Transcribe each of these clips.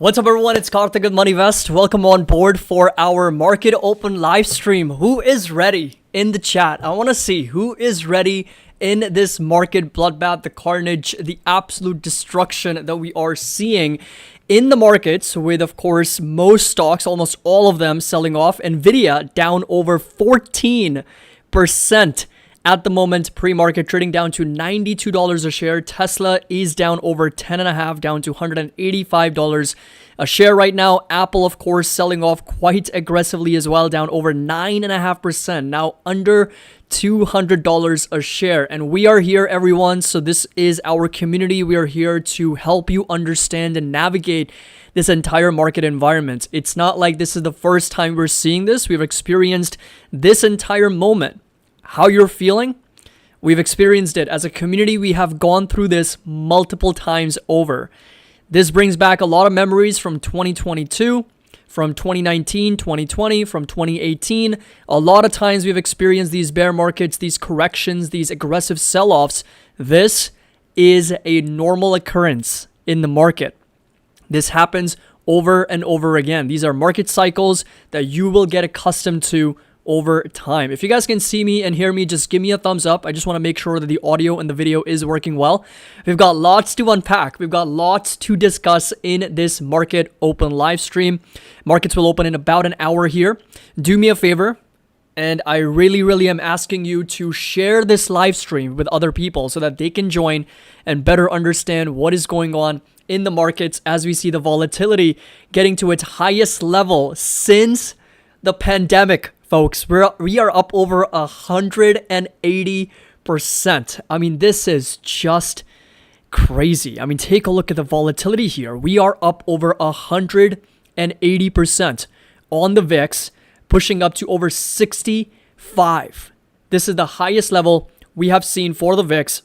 What's up, everyone? It's Karthik with Money Vest. Welcome on board for our market open live stream. Who is ready in the chat? I want to see who is ready in this market bloodbath, the carnage, the absolute destruction that we are seeing in the markets, with, of course, most stocks, almost all of them, selling off. Nvidia down over 14% at the moment, pre-market, trading down to $92 a share. Tesla is down over 10.5, down to $185 a share right now. Apple, of course, selling off quite aggressively as well, down over 9.5%, now under $200 a share. And we are here, everyone. So this is our community. We are here to help you understand and navigate this entire market environment. It's not like this is the first time we're seeing this. We've experienced this entire moment. How you're feeling? We've experienced it. As a community, we have gone through this multiple times over. This brings back a lot of memories from 2022, from 2019, 2020, from 2018. A lot of times we've experienced these bear markets, these corrections, these aggressive sell-offs. This is a normal occurrence in the market. This happens over and over again. These are market cycles that you will get accustomed to over time. If you guys can see me and hear me, just give me a thumbs up. I just want to make sure that the audio and the video is working well. We've got lots to unpack. We've got lots to discuss in this market open live stream. Markets will open in about an hour here. Do me a favor, and I really am asking you to share this live stream with other people so that they can join and better understand what is going on in the markets as we see the volatility getting to its highest level since the pandemic. Folks, we are up over 180%. I mean, this is just crazy. I mean, take a look at the volatility here. We are up over 180% on the VIX, pushing up to over 65. This is the highest level we have seen for the VIX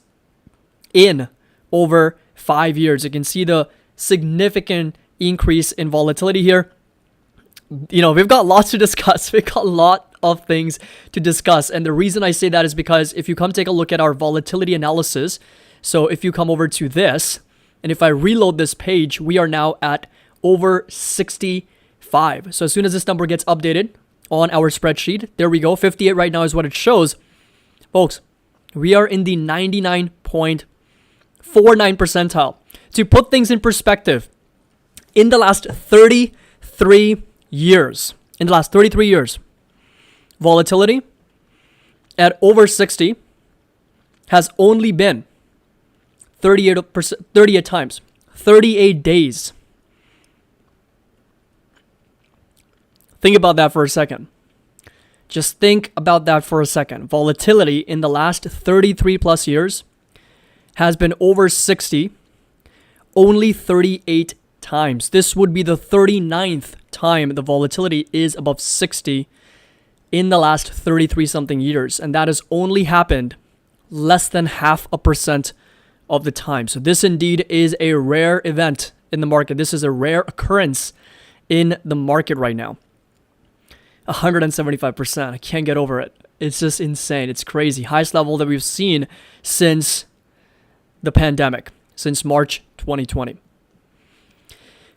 in over 5 years. You can see the significant increase in volatility here. You know, we've got lots to discuss. We've got a lot of things to discuss. And the reason I say that is because if you come take a look at our volatility analysis, so if you come over to this, and if I reload this page, we are now at over 65. So as soon as this number gets updated on our spreadsheet, there we go. 58 right now is what it shows. Folks, we are in the 99.49 percentile. To put things in perspective, in the last 33 years, volatility at over 60 has only been 38 times, 38 days. Think about that for a second. Just think about that for a second. Volatility in the last 33 plus years has been over 60 only 38 times. This would be the 39th time the volatility is above 60 in the last 33 something years, and that has only happened less than 0.5% of the time. So this indeed is a rare event in the market. This is a rare occurrence in the market right now. 175%. I can't get over it. It's just insane. It's crazy. Highest level that we've seen since the pandemic, since March 2020.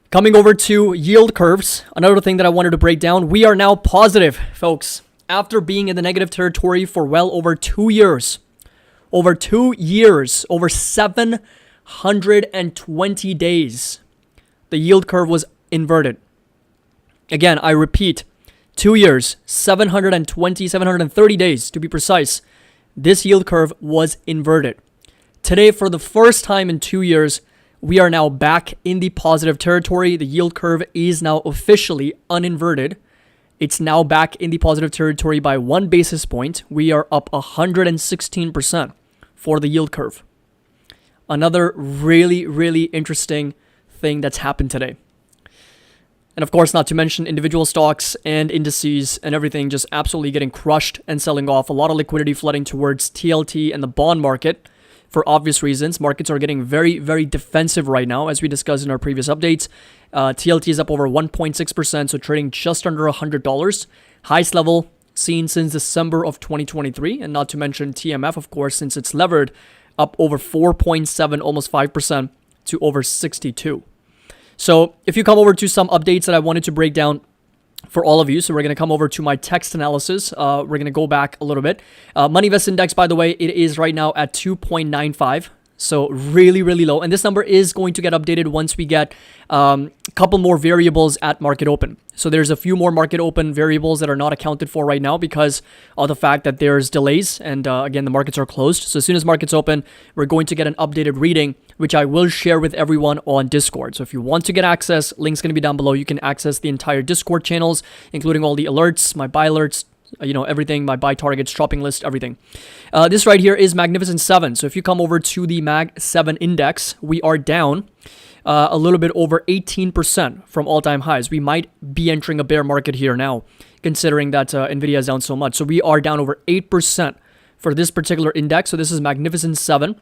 Coming over to yield curves, another thing that I wanted to break down, we are now positive, folks. After being in the negative territory for well over 2 years, over 720 days, the yield curve was inverted. Again, I repeat, 2 years, 730 days to be precise, this yield curve was inverted. Today, for the first time in 2 years, we are now back in the positive territory. The yield curve is now officially uninverted. It's now back in the positive territory by 1 basis point. We are up 116% for the yield curve. Another really interesting thing that's happened today. And of course, not to mention individual stocks and indices and everything just absolutely getting crushed and selling off. A lot of liquidity flooding towards TLT and the bond market. For obvious reasons, markets are getting very defensive right now, as we discussed in our previous updates. TLT is up over 1.6%, so trading just under $100. Highest level seen since December of 2023, and not to mention TMF, of course, since it's levered, up over 4.7, almost 5% to over 62. So if you come over to some updates that I wanted to break down for all of you. So we're going to come over to my text analysis. We're going to go back a little bit. Money Vest Index, by the way, it is right now at 2.95. So really, really low. And this number is going to get updated once we get a couple more variables at market open. So there's a few more market open variables that are not accounted for right now because of the fact that there's delays. And again, the markets are closed. So as soon as markets open, we're going to get an updated reading, which I will share with everyone on Discord. So if you want to get access, link's going to be down below. You can access the entire Discord channels, including all the alerts, my buy alerts, everything, my buy targets, shopping list, everything. This right here is Magnificent 7. So if you come over to the Mag 7 index, we are down a little bit over 18% from all-time highs. We might be entering a bear market here now, considering that NVIDIA is down so much. So we are down over 8% for this particular index. So this is Magnificent 7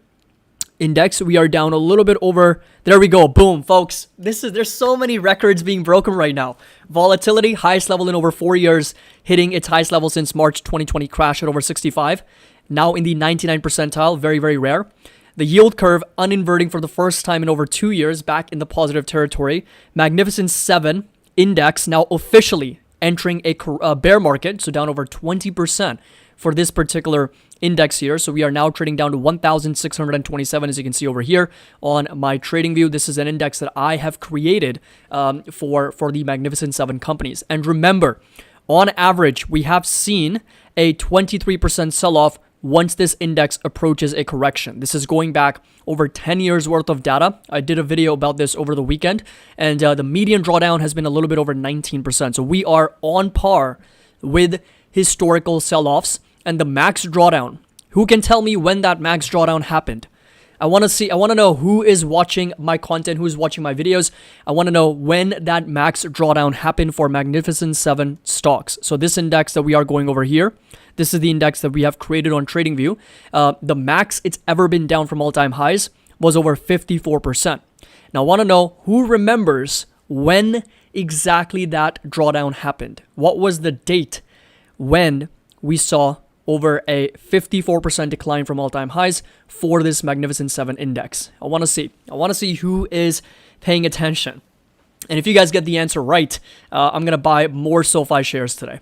index. We are down a little bit over. There we go. Boom, folks. There's so many records being broken right now. Volatility, highest level in over 4 years, hitting its highest level since March 2020 crash at over 65. Now in the 99th percentile, very, very rare. The yield curve uninverting for the first time in over 2 years, back in the positive territory. Magnificent 7 index now officially entering a bear market, so down over 20% for this particular index here. So we are now trading down to 1,627, as you can see over here on my trading view. This is an index that I have created for the Magnificent 7 companies. And remember, on average, we have seen a 23% sell-off once this index approaches a correction. This is going back over 10 years worth of data. I did a video about this over the weekend, and the median drawdown has been a little bit over 19%. So we are on par with historical sell-offs. And the max drawdown, who can tell me when that max drawdown happened? I want to know who is watching my content, who is watching my videos. I want to know when that max drawdown happened for Magnificent 7 stocks. So this index that we are going over here, this is the index that we have created on TradingView. The max it's ever been down from all-time highs was over 54%. Now I want to know who remembers when exactly that drawdown happened. What was the date when we saw over a 54% decline from all-time highs for this Magnificent 7 index? I want to see who is paying attention. And if you guys get the answer right, I'm going to buy more SoFi shares today.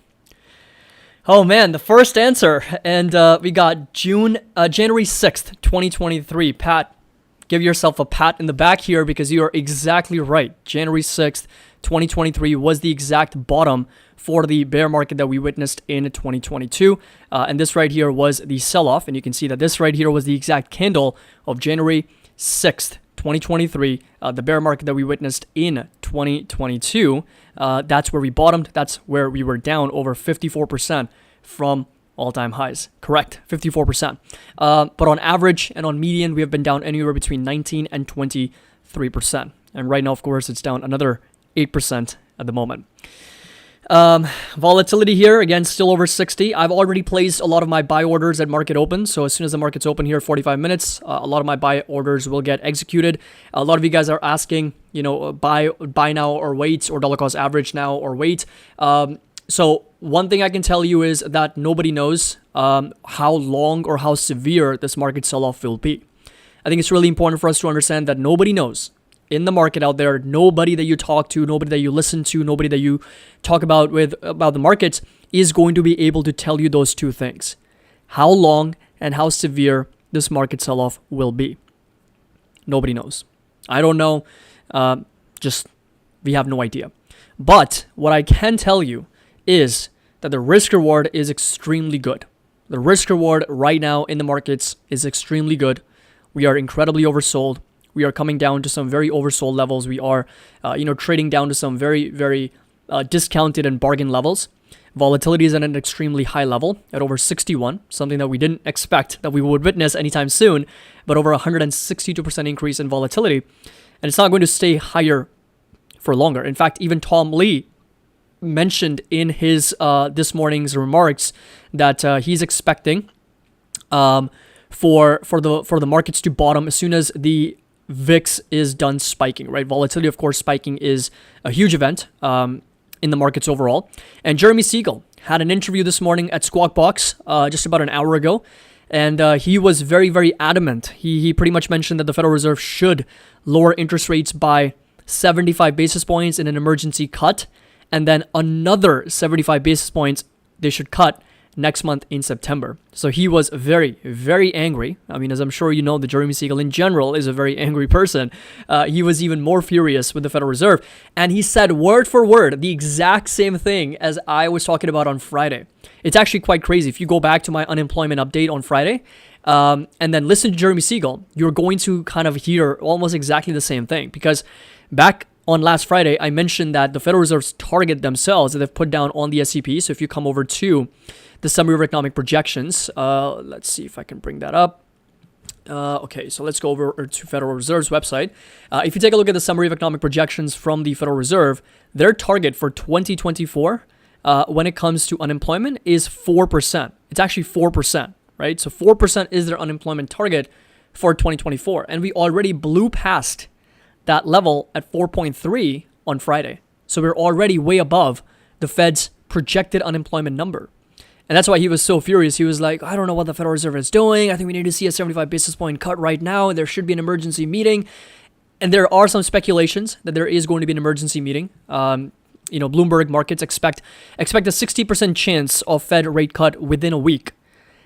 Oh man, the first answer. And we got January 6th, 2023. Pat, give yourself a pat in the back here because you are exactly right. January 6th, 2023 was the exact bottom for the bear market that we witnessed in 2022. And this right here was the sell-off. And you can see that this right here was the exact candle of January 6th, 2023, the bear market that we witnessed in 2022. That's where we bottomed. That's where we were down over 54% from all-time highs. Correct, 54%. But on average and on median, we have been down anywhere between 19 and 23%. And right now, of course, it's down another 8% at the moment. Volatility here, again, still over 60. I've already placed a lot of my buy orders at market open. So as soon as the market's open here, 45 minutes, a lot of my buy orders will get executed. A lot of you guys are asking, buy now or wait, or dollar cost average now or wait. So one thing I can tell you is that nobody knows how long or how severe this market sell-off will be. I think it's really important for us to understand that nobody knows. In the market out there, nobody that you talk to, nobody that you listen to, nobody that you talk about the markets is going to be able to tell you those two things. How long and how severe this market sell-off will be. Nobody knows. I don't know. We have no idea. But what I can tell you is that the risk reward is extremely good. The risk reward right now in the markets is extremely good. We are incredibly oversold. We are coming down to some very oversold levels. We are, trading down to some very, very discounted and bargain levels. Volatility is at an extremely high level at over 61, something that we didn't expect that we would witness anytime soon, but over 162% increase in volatility. And it's not going to stay higher for longer. In fact, even Tom Lee mentioned in his this morning's remarks that he's expecting for the markets to bottom as soon as the VIX is done spiking, right? Volatility, of course, spiking is a huge event in the markets overall. And Jeremy Siegel had an interview this morning at Squawk Box just about an hour ago. And he was very, very adamant. He pretty much mentioned that the Federal Reserve should lower interest rates by 75 basis points in an emergency cut, and then another 75 basis points they should cut next month in September. So he was very, very angry. I mean, as I'm sure you know, the Jeremy Siegel in general is a very angry person. He was even more furious with the Federal Reserve. And he said word for word the exact same thing as I was talking about on Friday. It's actually quite crazy. If you go back to my unemployment update on Friday, and then listen to Jeremy Siegel, you're going to kind of hear almost exactly the same thing. Because back on last Friday, I mentioned that the Federal Reserve's target themselves that they've put down on the SEP. So if you come over to the summary of economic projections, let's see if I can bring that up. Okay, so let's go over to Federal Reserve's website. If you take a look at the summary of economic projections from the Federal Reserve, their target for 2024 when it comes to unemployment is 4%. It's actually 4%, right? So 4% is their unemployment target for 2024. And we already blew past that level at 4.3 on Friday. So we're already way above the Fed's projected unemployment number. And that's why he was so furious. He was like, I don't know what the Federal Reserve is doing. I think we need to see a 75 basis point cut right now. There should be an emergency meeting. And there are some speculations that there is going to be an emergency meeting. Bloomberg markets expect a 60% chance of Fed rate cut within a week.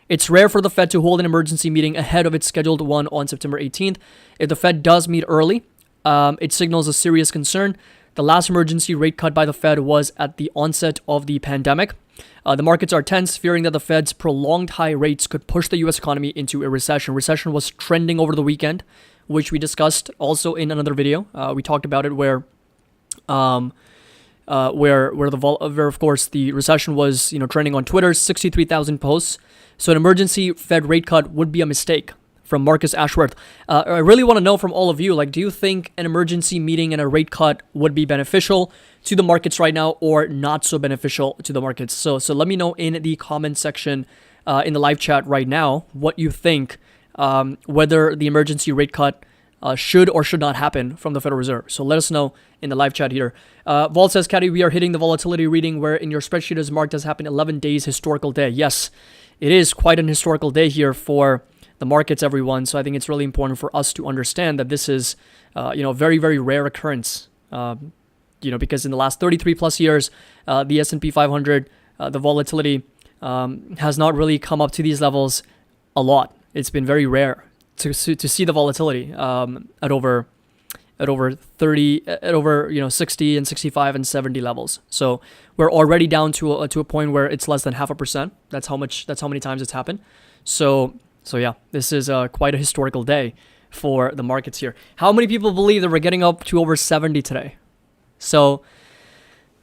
It's rare for the Fed to hold an emergency meeting ahead of its scheduled one on September 18th. If the Fed does meet early, it signals a serious concern. The last emergency rate cut by the Fed was at the onset of the pandemic. The markets are tense, fearing that the Fed's prolonged high rates could push the U.S. economy into a recession. Recession was trending over the weekend, which we discussed also in another video. We talked about it where of course the recession was trending on Twitter, 63,000 posts. So an emergency Fed rate cut would be a mistake. From Marcus Ashworth. I really want to know from all of you, do you think an emergency meeting and a rate cut would be beneficial to the markets right now or not so beneficial to the markets? So let me know in the comment section in the live chat right now what you think, whether the emergency rate cut should or should not happen from the Federal Reserve. So let us know in the live chat here. Vol says, Caddy, we are hitting the volatility reading where in your spreadsheet is marked as happened 11 days historical day. Yes, it is quite an historical day here for the markets, everyone. So I think it's really important for us to understand that this is, very, very rare occurrence. Because in the last 33 plus years, the S&P 500, the volatility has not really come up to these levels a lot. It's been very rare to see the volatility at over 60 and 65 and 70 levels. So we're already down to a point where it's less than 0.5%. That's how many times it's happened. So yeah, this is quite a historical day for the markets here. How many people believe that we're getting up to over 70 today? So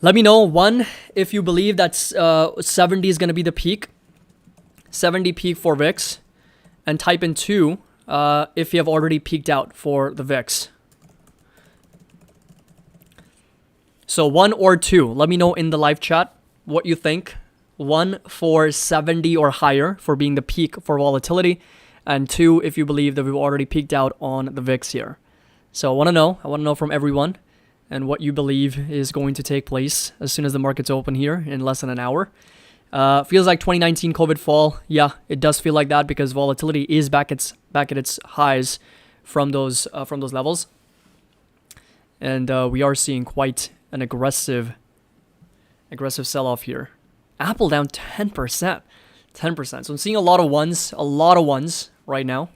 let me know, one, if you believe that 70 is going to be the peak, 70 peak for VIX, and type in 2 if you have already peaked out for the VIX. So 1 or 2, let me know in the live chat what you think. 1 for 70 or higher for being the peak for volatility, and 2 if you believe that we've already peaked out on the VIX here. So I want to know from everyone and what you believe is going to take place as soon as the markets open here in less than an hour. Feels like 2019 COVID fall. Yeah, it does feel like that because volatility is back at its highs from those levels, and we are seeing quite an aggressive sell-off here. Apple down 10%. 10%. So I'm seeing a lot of ones right now.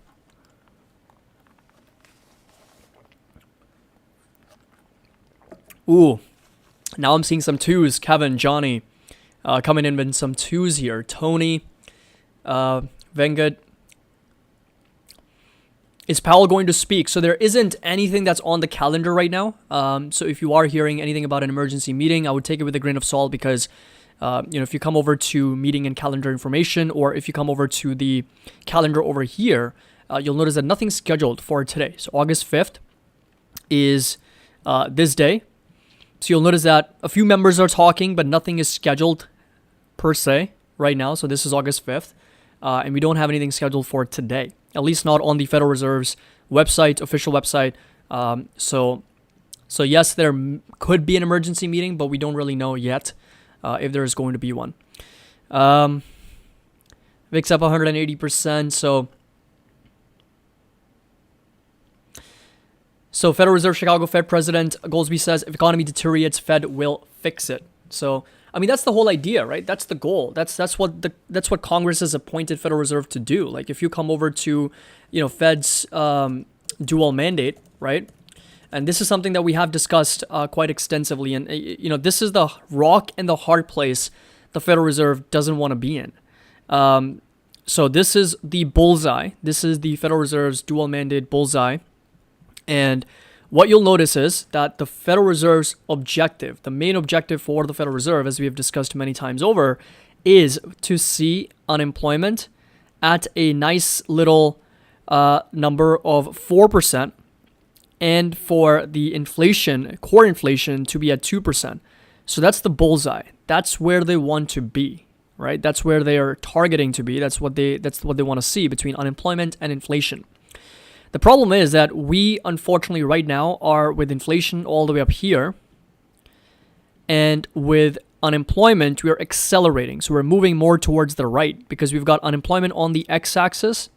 Ooh. Now I'm seeing some 2s. Kevin, Johnny coming in with some 2s here. Tony, Vengat. Is Powell going to speak? So there isn't anything that's on the calendar right now. So if you are hearing anything about an emergency meeting, I would take it with a grain of salt because if you come over to meeting and calendar information, or if you come over to the calendar over here, you'll notice that nothing's scheduled for today. So August 5th is this day. So you'll notice that a few members are talking, but nothing is scheduled per se right now. So this is August 5th, and we don't have anything scheduled for today, at least not on the Federal Reserve's website, official website. So yes, there could be an emergency meeting, but we don't really know yet if there is going to be one. VIX up 180%. So So Federal Reserve Chicago Fed President Goldsby says if economy deteriorates, Fed will fix it. So I mean that's the whole idea, right? That's the goal. That's what Congress has appointed Federal Reserve to do. Like if you come over to, Fed's dual mandate, right? And this is something that we have discussed quite extensively. And this is the rock and the hard place the Federal Reserve doesn't want to be in. So this is the bullseye. This is the Federal Reserve's dual mandate bullseye. And what you'll notice is that the Federal Reserve's objective, the main objective for the Federal Reserve, as we have discussed many times over, is to see unemployment at a nice little number of 4%, and for the inflation, core inflation, to be at 2%. So that's the bullseye. That's where they want to be, right? That's where they are targeting to be. That's what they want to see between unemployment and inflation. The problem is that we, unfortunately, right now are with inflation all the way up here, and with unemployment, we are accelerating. So we're moving more towards the right because we've got unemployment on the x-axis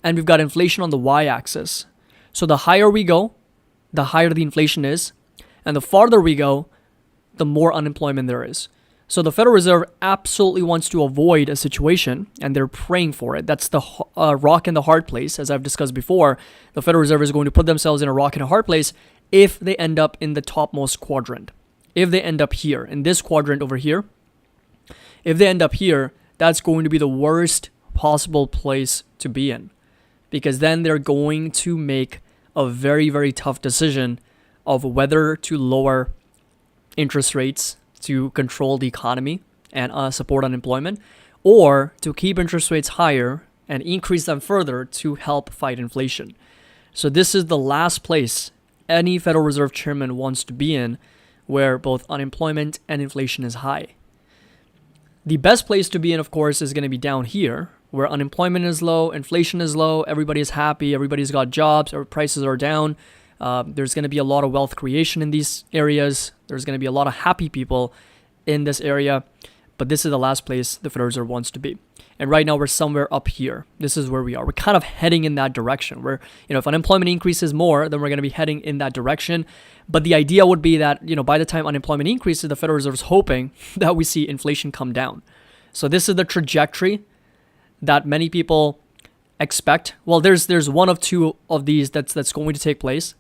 and we've got inflation on the y-axis. So the higher we go, the higher the inflation is, and the farther we go, the more unemployment there is. So the Federal Reserve absolutely wants to avoid a situation, and they're praying for it. That's the rock and the hard place. As I've discussed before, the Federal Reserve is going to put themselves in a rock and a hard place if they end up in the topmost quadrant. If they end up here, in this quadrant over here, if they end up here, that's going to be the worst possible place to be in. Because then they're going to make a very, very tough decision of whether to lower interest rates to control the economy and support unemployment, or to keep interest rates higher and increase them further to help fight inflation. So this is the last place any Federal Reserve chairman wants to be in, where both unemployment and inflation is high. The best place to be in, of course, is going to be down here, where unemployment is low, inflation is low, everybody is happy, everybody's got jobs, or prices are down. There's going to be a lot of wealth creation in these areas. There's going to be a lot of happy people in this area. But this is the last place the Federal Reserve wants to be. And right now we're somewhere up here. This is where we are. We're kind of heading in that direction. Where, if unemployment increases more, then we're going to be heading in that direction. But the idea would be that, by the time unemployment increases, the Federal Reserve is hoping that we see inflation come down. So this is the trajectory that many people expect. Well, there's one of two of these that's going to take place.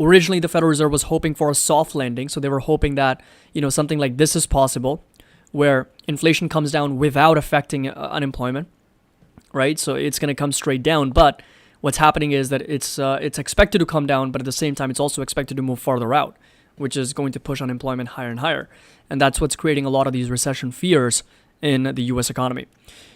Originally, the Federal Reserve was hoping for a soft landing. So they were hoping that, something like this is possible, where inflation comes down without affecting unemployment, right? So it's going to come straight down. But what's happening is that it's expected to come down, but at the same time, it's also expected to move farther out, which is going to push unemployment higher and higher. And that's what's creating a lot of these recession fears in the U.S. economy.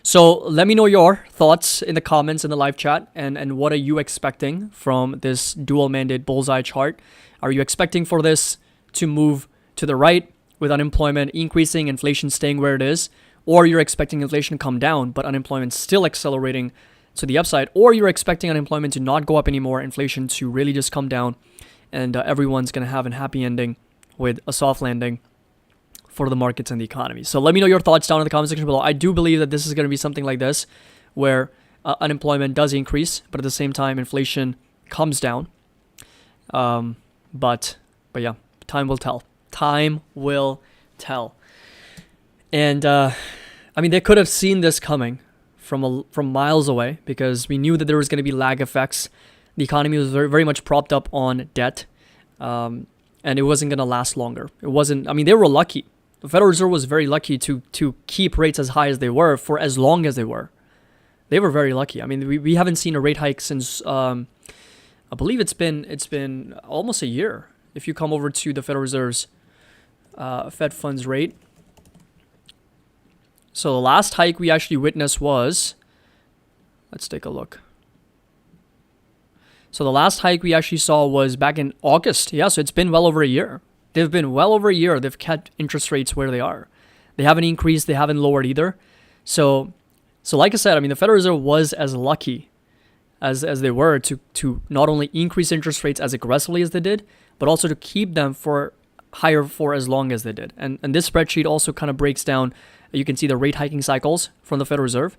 So let me know your thoughts in the comments in the live chat, and what are you expecting from this dual mandate bullseye chart? Are you expecting for this to move to the right with unemployment increasing, inflation staying where it is, or you're expecting inflation to come down but unemployment still accelerating to the upside, or you're expecting unemployment to not go up anymore, inflation to really just come down, and everyone's going to have a happy ending with a soft landing for the markets and the economy? So let me know your thoughts down in the comment section below. I do believe that this is going to be something like this, where unemployment does increase, but at the same time, inflation comes down. But yeah, time will tell. Time will tell. And they could have seen this coming from miles away, because we knew that there was going to be lag effects. The economy was very, very much propped up on debt, and it wasn't going to last longer. It wasn't. They were lucky. The Federal Reserve was very lucky to keep rates as high as they were for as long as they were. They were very lucky. We haven't seen a rate hike since I believe it's been almost a year. If you come over to the Federal Reserve's Fed funds rate. So the last hike we actually witnessed was, let's take a look. So the last hike we actually saw was back in August. Yeah, so it's been well over a year. They've been well over a year. They've kept interest rates where they are. They haven't increased. They haven't lowered either. So like I said, the Federal Reserve was as lucky as they were to not only increase interest rates as aggressively as they did, but also to keep them higher for as long as they did. And this spreadsheet also kind of breaks down, you can see the rate hiking cycles from the Federal Reserve.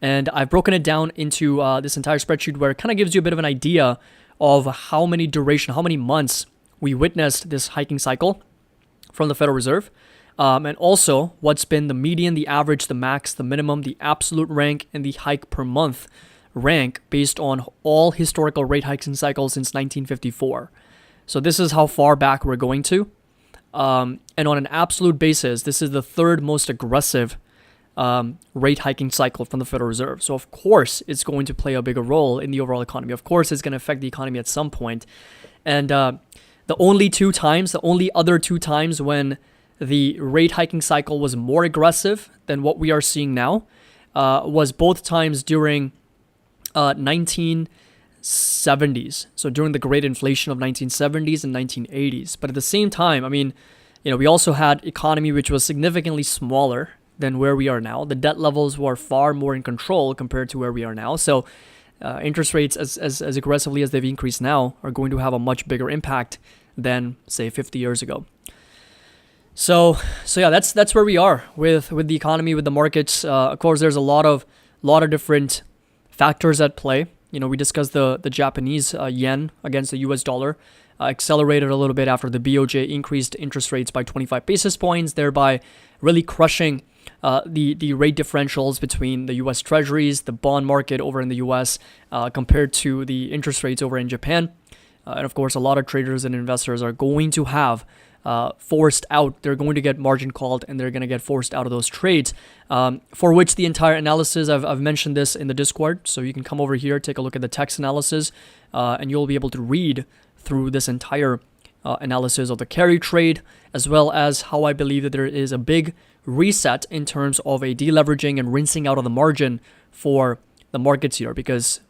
And I've broken it down into this entire spreadsheet, where it kind of gives you a bit of an idea of how many months we witnessed this hiking cycle from the Federal Reserve. And also what's been the median, the average, the max, the minimum, the absolute rank, and the hike per month rank based on all historical rate hikes and cycles since 1954. So this is how far back we're going to. And on an absolute basis, this is the third most aggressive rate hiking cycle from the Federal Reserve. So of course, it's going to play a bigger role in the overall economy. Of course, it's going to affect the economy at some point. And the only other two times when the rate hiking cycle was more aggressive than what we are seeing now was both times during 1970s. So during the great inflation of 1970s and 1980s. But at the same time, I mean, we also had economy which was significantly smaller than where we are now. The debt levels were far more in control compared to where we are now. So interest rates, as aggressively as they've increased now, are going to have a much bigger impact than, say, 50 years ago. So yeah, that's where we are with the economy, with the markets. Of course, there's a lot of different factors at play. We discussed the Japanese yen against the US dollar accelerated a little bit after the BOJ increased interest rates by 25 basis points, thereby really crushing the rate differentials between the US treasuries, the bond market over in the US, compared to the interest rates over in Japan. And of course, a lot of traders and investors are going to have forced out. They're going to get margin called and they're going to get forced out of those trades, for which the entire analysis, I've mentioned this in the Discord. So you can come over here, take a look at the text analysis, and you'll be able to read through this entire analysis of the carry trade, as well as how I believe that there is a big reset in terms of a deleveraging and rinsing out of the margin for the markets here, because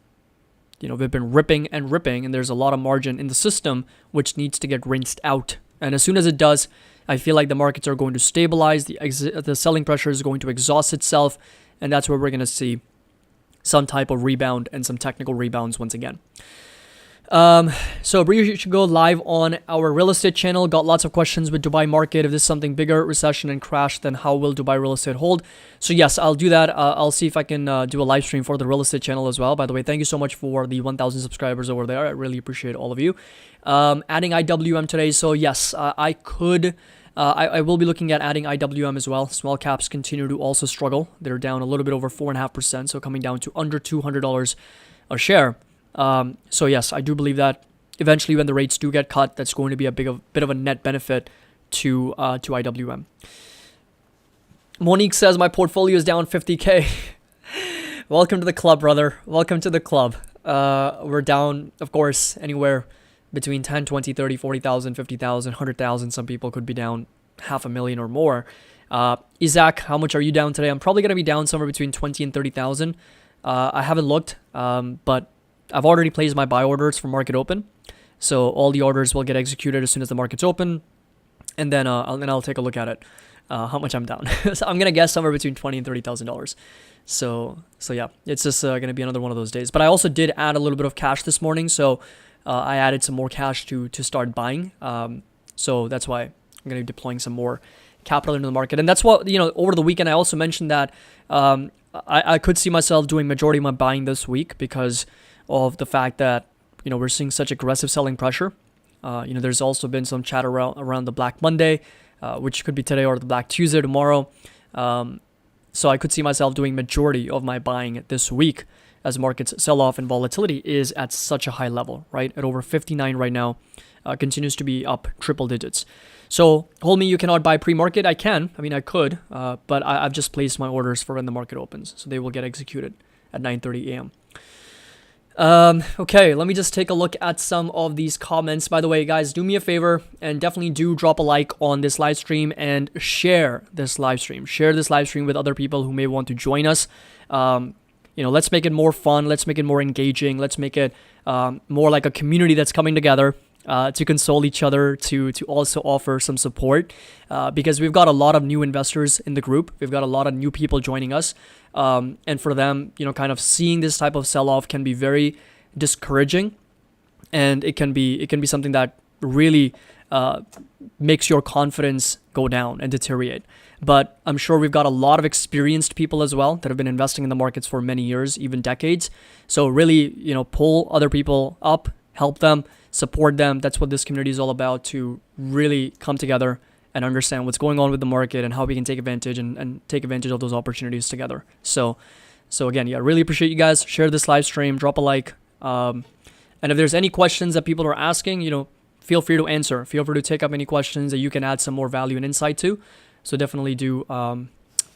we've been ripping and there's a lot of margin in the system which needs to get rinsed out. And as soon as it does, I feel like the markets are going to stabilize, the selling pressure is going to exhaust itself, and that's where we're going to see some type of rebound and some technical rebounds once again. So we should go live on our real estate channel. Got lots of questions with Dubai market. If this is something bigger, recession and crash, then how will Dubai real estate hold? So yes, I'll do that. I'll see if I can do a live stream for the real estate channel as well. By the way, thank you so much for the 1,000 subscribers over there. I really appreciate all of you. Adding IWM today. So yes, I will be looking at adding IWM as well. Small caps continue to also struggle. They're down a little bit over 4.5%. So coming down to under $200 a share. So yes, I do believe that eventually when the rates do get cut, that's going to be a bit of a net benefit to IWM. Monique says my portfolio is down 50K. Welcome to the club, brother. Welcome to the club. We're down, of course, anywhere between 10, 20, 30, 40,000, 50,000, 100,000. Some people could be down 500,000 or more. Isaac, how much are you down today? I'm probably going to be down somewhere between 20 and 30,000. I haven't looked, but I've already placed my buy orders for market open. So all the orders will get executed as soon as the market's open. And then I'll take a look at it, how much I'm down. So I'm going to guess somewhere between $20,000 and $30,000. So yeah, it's just going to be another one of those days. But I also did add a little bit of cash this morning. So I added some more cash to start buying. So that's why I'm going to be deploying some more capital into the market. And that's what, over the weekend, I also mentioned that I could see myself doing majority of my buying this week because of the fact that, we're seeing such aggressive selling pressure. There's also been some chatter around the Black Monday, which could be today, or the Black Tuesday tomorrow. So I could see myself doing majority of my buying this week as markets sell off and volatility is at such a high level, right? At over 59 right now, continues to be up triple digits. So hold me, you cannot buy pre-market. I can. I mean, I could, but I've just placed my orders for when the market opens. So they will get executed at 9:30 a.m. Okay, let me just take a look at some of these comments. By the way, guys, do me a favor and definitely do drop a like on this live stream and share this live stream. Share this live stream with other people who may want to join us. Let's make it more fun. Let's make it more engaging. Let's make it more like a community that's coming together to console each other, to also offer some support, because we've got a lot of new investors in the group. We've got a lot of new people joining us. And for them, kind of seeing this type of sell-off can be very discouraging, and it can be something that really makes your confidence go down and deteriorate. But I'm sure we've got a lot of experienced people as well that have been investing in the markets for many years, even decades. So really, pull other people up help them, support them. That's what this community is all about, to really come together and understand what's going on with the market and how we can take advantage and take advantage of those opportunities together. So again, yeah, really appreciate you guys. Share this live stream, drop a like. And if there's any questions that people are asking, feel free to answer. Feel free to take up any questions that you can add some more value and insight to. So definitely do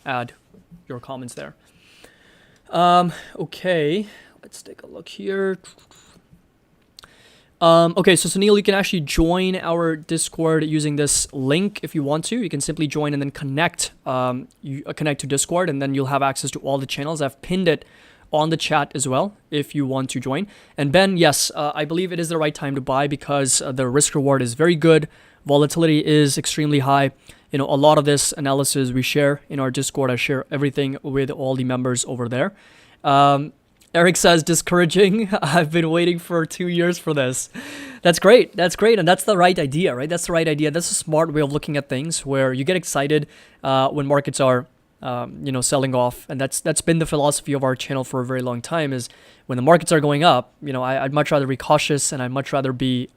add your comments there. Okay, let's take a look here. Okay, so Sunil, you can actually join our Discord using this link if you want to. You can simply join and then connect. You connect to Discord, and then you'll have access to all the channels. I've pinned it on the chat as well if you want to join. And Ben, yes, I believe it is the right time to buy because the risk reward is very good. Volatility is extremely high. A lot of this analysis we share in our Discord. I share everything with all the members over there. Eric says, discouraging. I've been waiting for 2 years for this. That's great. That's great. And that's the right idea, right? That's the right idea. That's a smart way of looking at things, where you get excited when markets are, selling off. And that's been the philosophy of our channel for a very long time, is when the markets are going up, I'd much rather be cautious, and I'd much rather be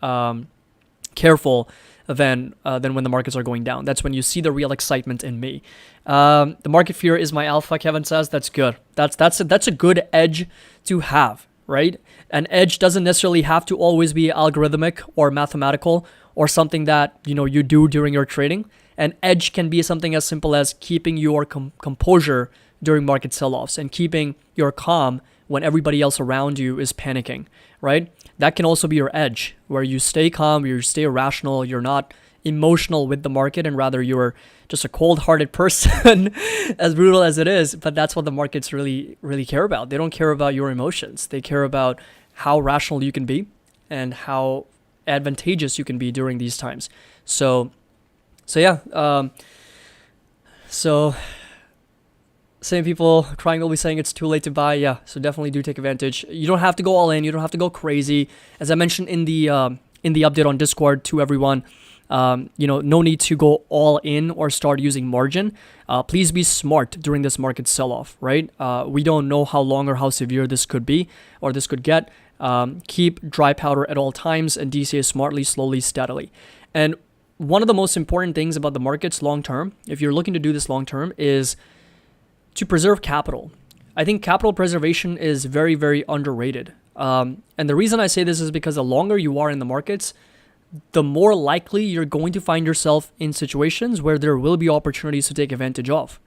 careful than when the markets are going down. That's when you see the real excitement in me. The market fear is my alpha, Kevin says. That's good. That's a good edge to have, right? An edge doesn't necessarily have to always be algorithmic or mathematical or something that you do during your trading. An edge can be something as simple as keeping your composure during market sell-offs and keeping your calm when everybody else around you is panicking, right? That can also be your edge, where you stay calm, you stay rational, you're not emotional with the market, and rather you're just a cold-hearted person, as brutal as it is. But that's what the markets really, really care about. They don't care about your emotions. They care about how rational you can be and how advantageous you can be during these times. So yeah. Same people crying will be saying it's too late to buy. Yeah, so definitely do take advantage. You don't have to go all in. You don't have to go crazy. As I mentioned in the update on Discord to everyone, no need to go all in or start using margin. Please be smart during this market sell-off, right? We don't know how long or how severe this could be or this could get. Keep dry powder at all times and DCA smartly, slowly, steadily. And one of the most important things about the markets long-term, if you're looking to do this long-term, is to preserve capital. I think capital preservation is very, very underrated. And the reason I say this is because the longer you are in the markets, the more likely you're going to find yourself in situations where there will be opportunities to take advantage of.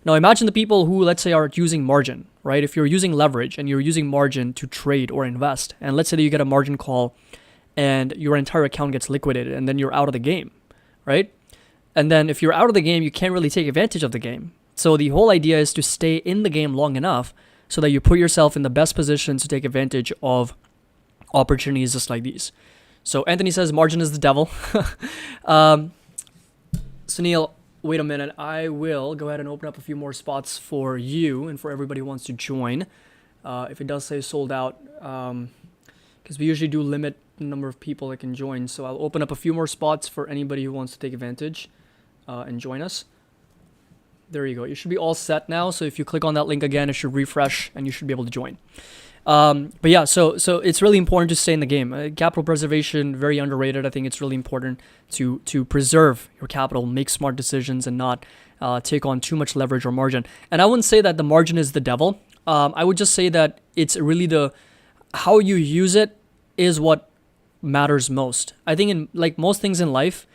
Now imagine the people who, let's say, are using margin, right? If you're using leverage and you're using margin to trade or invest, and let's say that you get a margin call and your entire account gets liquidated, and then you're out of the game, right? And then if you're out of the game, you can't really take advantage of the game. So the whole idea is to stay in the game long enough so that you put yourself in the best position to take advantage of opportunities just like these. So Anthony says margin is the devil. Sunil, wait a minute. I will go ahead and open up a few more spots for you and for everybody who wants to join. If it does say sold out, because we usually do limit the number of people that can join. So I'll open up a few more spots for anybody who wants to take advantage and join us. There you go. You should be all set now. So if you click on that link again, it should refresh and you should be able to join. But yeah, so it's really important to stay in the game. Capital preservation, very underrated. I think it's really important to preserve your capital, make smart decisions, and not take on too much leverage or margin. And I wouldn't say that the margin is the devil. I would just say that it's really how you use it is what matters most. I think in like most things in life,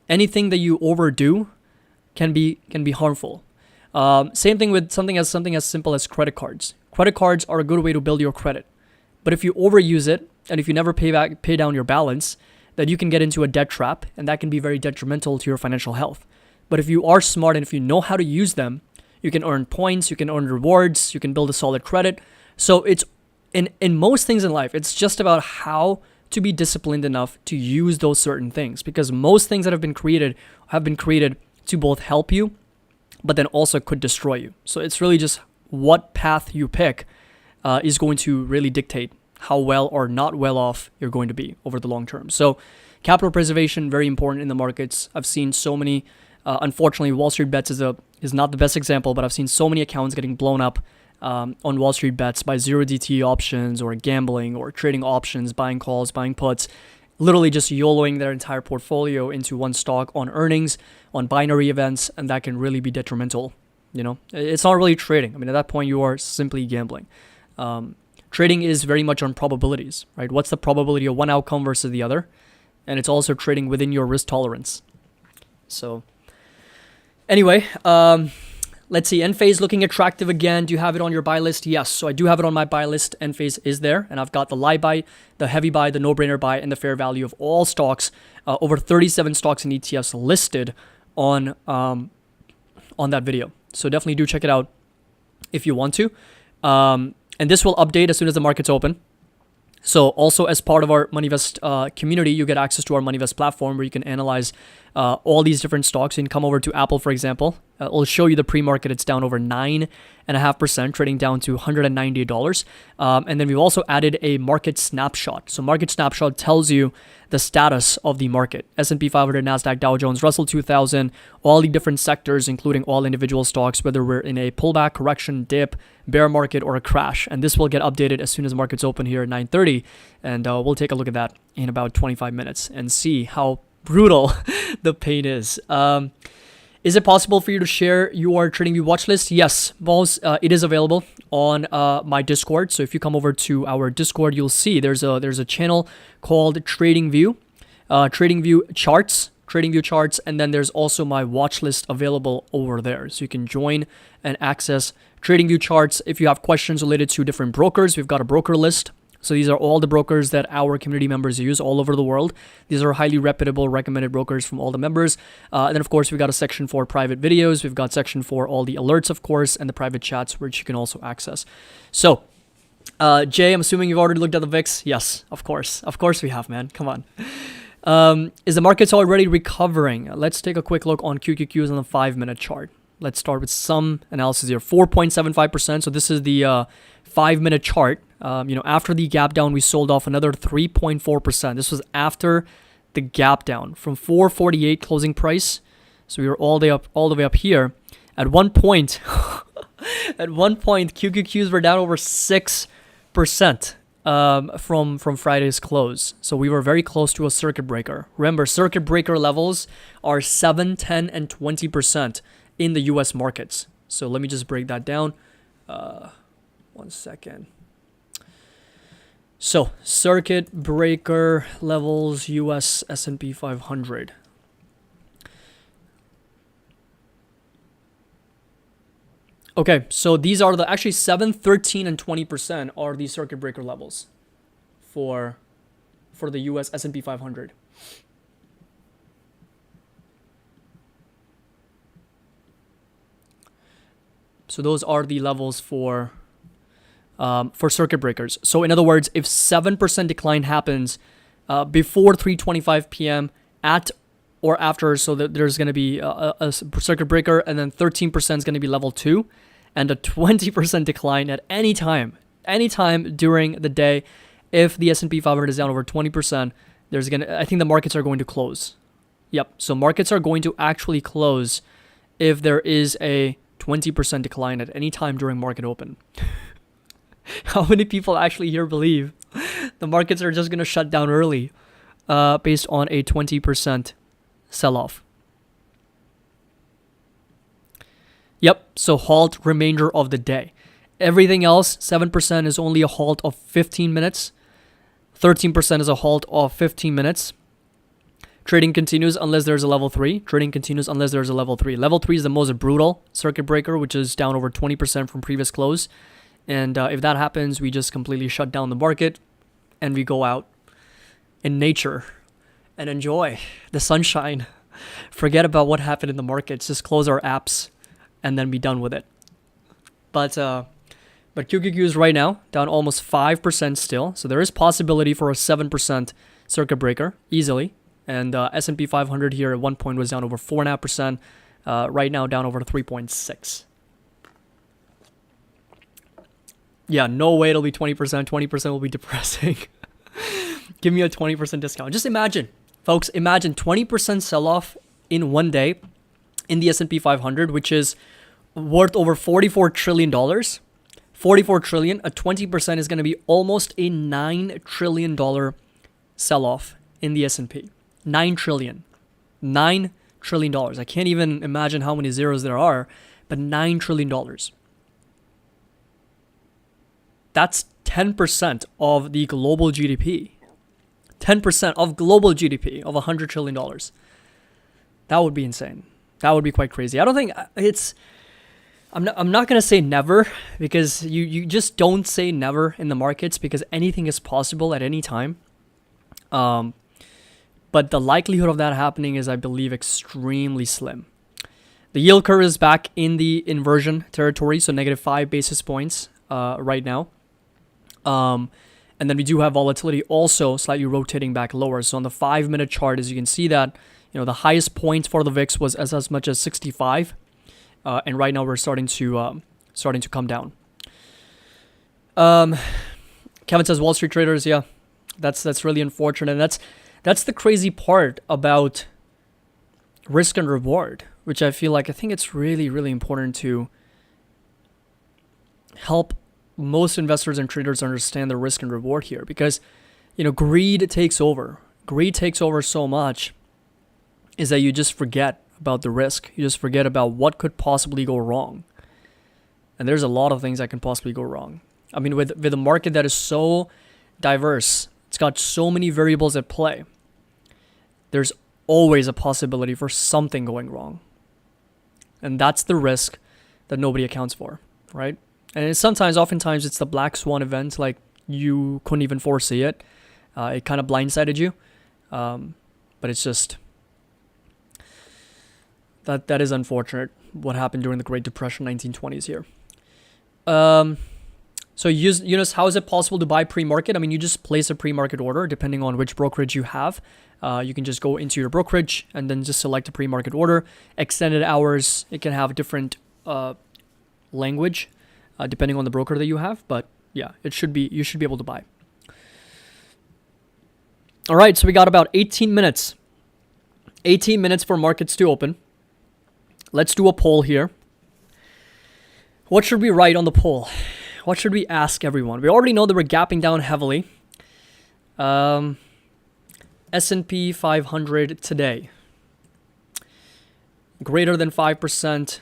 anything that you overdo can be harmful. Same thing with something as simple as credit cards. Credit cards are a good way to build your credit, but if you overuse it and if you never pay down your balance, then you can get into a debt trap, and that can be very detrimental to your financial health. But if you are smart and if you know how to use them, you can earn points, you can earn rewards, you can build a solid credit. So it's in most things in life, it's just about how to be disciplined enough to use those certain things, because most things that have been created to both help you, but then also could destroy you. So it's really just what path you pick is going to really dictate how well or not well off you're going to be over the long term. So capital preservation, very important in the markets. I've seen so many, unfortunately, Wall Street Bets is not the best example, but I've seen so many accounts getting blown up on Wall Street bets by 0DTE options or gambling or trading options, buying calls, buying puts, literally just YOLOing their entire portfolio into one stock on earnings, on binary events, and that can really be detrimental. You know, it's not really trading. I mean, at that point, you are simply gambling. Trading is very much on probabilities, right? What's the probability of one outcome versus the other? And it's also trading within your risk tolerance. So anyway, let's see. Enphase looking attractive again. Do you have it on your buy list? Yes. So I do have it on my buy list. Enphase is there. And I've got the live buy, the heavy buy, the no-brainer buy, and the fair value of all stocks. Over 37 stocks and ETFs listed on that video. So definitely do check it out if you want to. And this will update as soon as the markets open. So also as part of our MoneyVest community, you get access to our MoneyVest platform where you can analyze all these different stocks. You can come over to Apple, for example. It'll show you the pre-market. It's down over 9.5%, trading down to $198. And then we've also added a market snapshot. So market snapshot tells you the status of the market. S&P 500, NASDAQ, Dow Jones, Russell 2000, all the different sectors, including all individual stocks, whether we're in a pullback, correction, dip, bear market, or a crash. And this will get updated as soon as markets open here at 9:30. And we'll take a look at that in about 25 minutes and see how brutal the pain is. Is it possible for you to share your TradingView watch list? Yes, Balls. It is available on my Discord. So if you come over to our Discord, you'll see there's a channel called TradingView, TradingView charts, and then there's also my watch list available over there. So you can join and access TradingView charts. If you have questions related to different brokers, we've got a broker list. So these are all the brokers that our community members use all over the world. These are highly reputable, recommended brokers from all the members. And then, of course, we've got a section for private videos. We've got section for all the alerts, of course, and the private chats, which you can also access. So, Jay, I'm assuming you've already looked at the VIX. Yes, of course. Of course we have, man. Come on. Is the markets already recovering? Let's take a quick look on QQQs on the 5-minute chart. Let's start with some analysis here. 4.75%. So this is the 5-minute chart. After the gap down, we sold off another 3.4%. This was after the gap down from 448 closing price. So we were all the way up here. At one point, QQQs were down over 6% from Friday's close. So we were very close to a circuit breaker. Remember, circuit breaker levels are 7, 10, and 20% in the U.S. markets. So let me just break that down. 1 second. So circuit breaker levels, U.S. S&P 500. Okay, so these are actually 7, 13, and 20% are the circuit breaker levels for the U.S. S&P 500. So those are the levels for circuit breakers. So in other words, if 7% decline happens before 3:25 p.m. at or after, so that there's going to be a circuit breaker, and then 13% is going to be level 2, and a 20% decline at any time during the day, if the S&P 500 is down over 20%, I think the markets are going to close. Yep. So markets are going to actually close if there is a 20% decline at any time during market open. How many people actually here believe the markets are just going to shut down early based on a 20% sell-off? Yep, so halt remainder of the day. Everything else, 7% is only a halt of 15 minutes. 13% is a halt of 15 minutes. Trading continues unless there's a level 3. Trading continues unless there's a level 3. Level 3 is the most brutal circuit breaker, which is down over 20% from previous close. And if that happens, we just completely shut down the market and we go out in nature and enjoy the sunshine. Forget about what happened in the markets. Just close our apps and then be done with it. But QQQs right now down almost 5% still. So there is possibility for a 7% circuit breaker easily. And S&P 500 here at one point was down over 4.5%. Right now down over 3.6%. Yeah, no way it'll be 20%. 20% will be depressing. Give me a 20% discount. Just imagine, folks, 20% sell-off in one day in the S&P 500, which is worth over $44 trillion. 44 trillion, a 20% is going to be almost a $9 trillion sell-off in the S&P. 9 trillion. $9 trillion. I can't even imagine how many zeros there are, but $9 trillion. That's 10% of the global GDP. 10% of global GDP of $100 trillion. That would be insane. That would be quite crazy. I don't think it's... I'm not going to say never, because you just don't say never in the markets, because anything is possible at any time. But the likelihood of that happening is, I believe, extremely slim. The yield curve is back in the inversion territory, so -5 basis points right now. And then we do have volatility also slightly rotating back lower. So on the 5-minute chart, as you can see that, the highest point for the VIX was as much as 65. And right now we're starting to come down. Kevin says Wall Street traders, yeah, that's really unfortunate. And that's the crazy part about risk and reward, which I think it's really, really important to help most investors and traders understand the risk and reward here, because greed takes over. Greed takes over so much is that you just forget about the risk. You just forget about what could possibly go wrong. And there's a lot of things that can possibly go wrong. I mean, with a market that is so diverse, it's got so many variables at play, there's always a possibility for something going wrong. And that's the risk that nobody accounts for, right? And oftentimes it's the black swan event, like you couldn't even foresee it. It kind of blindsided you. But it's just... That is unfortunate, what happened during the Great Depression, 1920s here. So Eunice, how is it possible to buy pre-market? I mean, you just place a pre-market order depending on which brokerage you have. You can just go into your brokerage and then just select a pre-market order. Extended hours, it can have different language depending on the broker that you have. But yeah, you should be able to buy. All right, so we got about 18 minutes. 18 minutes for markets to open. Let's do a poll here. What should we write on the poll? What should we ask everyone? We already know that we're gapping down heavily. S&P 500 today. Greater than 5%.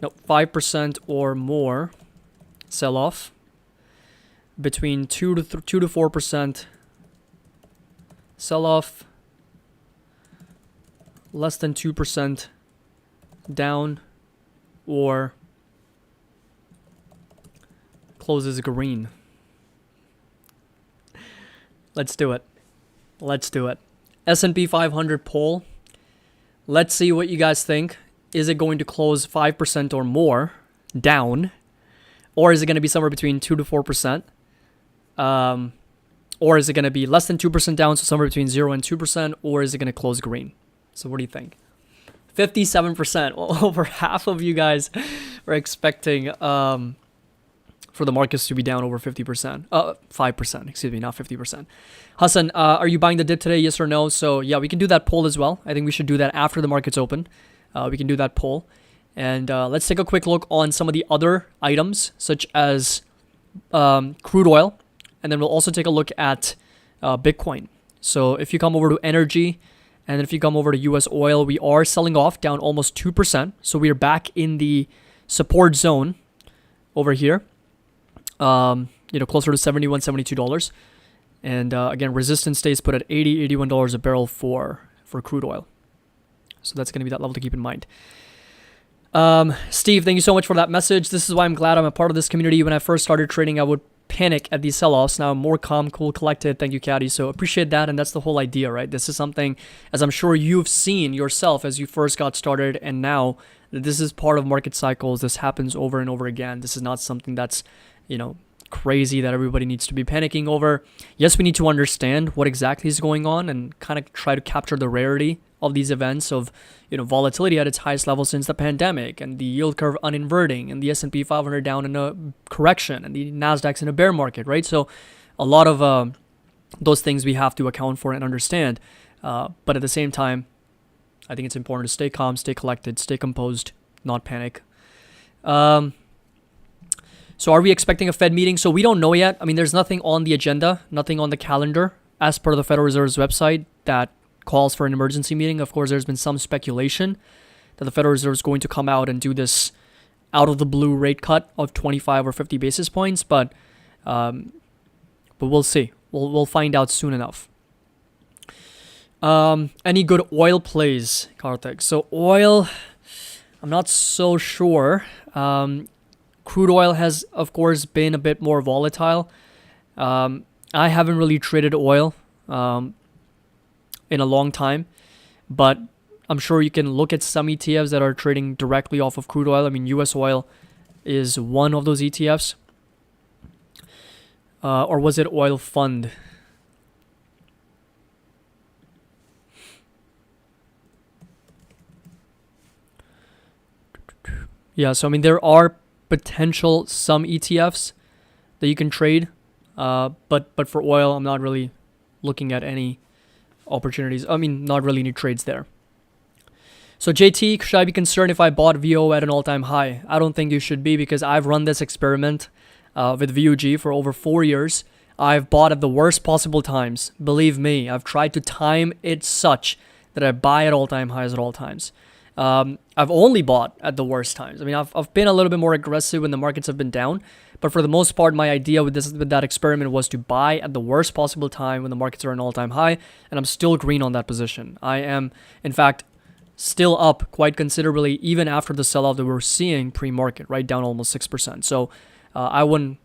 No, 5% or more sell-off. Between 2 to 4% sell-off. Less than 2% down, or closes green. Let's do it. S&P 500 poll. Let's see what you guys think. Is it going to close 5% or more down? Or is it going to be somewhere between 2 to 4%? Or is it going to be less than 2% down, so somewhere between 0 and 2%? Or is it going to close green? So what do you think? 57%. Well, over half of you guys are expecting for the markets to be down over 50%. 5%, excuse me, not 50%. Hassan, are you buying the dip today? Yes or no? So yeah, we can do that poll as well. I think we should do that after the markets open. We can do that poll. And let's take a quick look on some of the other items, such as crude oil. And then we'll also take a look at Bitcoin. So if you come over to energy, and then if you come over to US oil, we are selling off down almost 2%. So we are back in the support zone over here, closer to $71, $72. And again, resistance stays put at $80, $81 a barrel for crude oil. So that's going to be that level to keep in mind. Steve, thank you so much for that message. This is why I'm glad I'm a part of this community. When I first started trading, I would panic at these sell-offs. Now I'm more calm, cool, collected. Thank you, Caddy. So appreciate that. And that's the whole idea, right? This is something, as I'm sure you've seen yourself as you first got started, and now this is part of market cycles. This happens over and over again. This is not something that's, crazy that everybody needs to be panicking over. Yes, we need to understand what exactly is going on and kind of try to capture the rarity of these events of, volatility at its highest level since the pandemic, and the yield curve uninverting, and the S&P 500 down in a correction, and the Nasdaq's in a bear market, right? So a lot of those things we have to account for and understand. But at the same time, I think it's important to stay calm, stay collected, stay composed, not panic. So are we expecting a Fed meeting? So we don't know yet. I mean, there's nothing on the agenda, nothing on the calendar as per the Federal Reserve's website that calls for an emergency meeting. Of course, there's been some speculation that the Federal Reserve is going to come out and do this out of the blue rate cut of 25 or 50 basis points, but we'll see. We'll find out soon enough. Any good oil plays, Karthik? So oil, I'm not so sure. Crude oil has, of course, been a bit more volatile. I haven't really traded oil in a long time, but I'm sure you can look at some ETFs that are trading directly off of crude oil. I mean, US oil is one of those ETFs. Or was it oil fund? Yeah, so I mean, there are potential some ETFs that you can trade, but for oil, I'm not really looking at any opportunities. I mean, not really any trades there. So JT, should I be concerned if I bought VO at an all-time high? I don't think you should be, because I've run this experiment with VUG for over 4 years. I've bought at the worst possible times. Believe me, I've tried to time it such that I buy at all-time highs at all times. I've only bought at the worst times. I mean, I've been a little bit more aggressive when the markets have been down, but for the most part, my idea with that experiment was to buy at the worst possible time when the markets are an all-time high, and I'm still green on that position. I am, in fact, still up quite considerably even after the sell-off that we're seeing pre-market, right, down almost 6%. So I wouldn't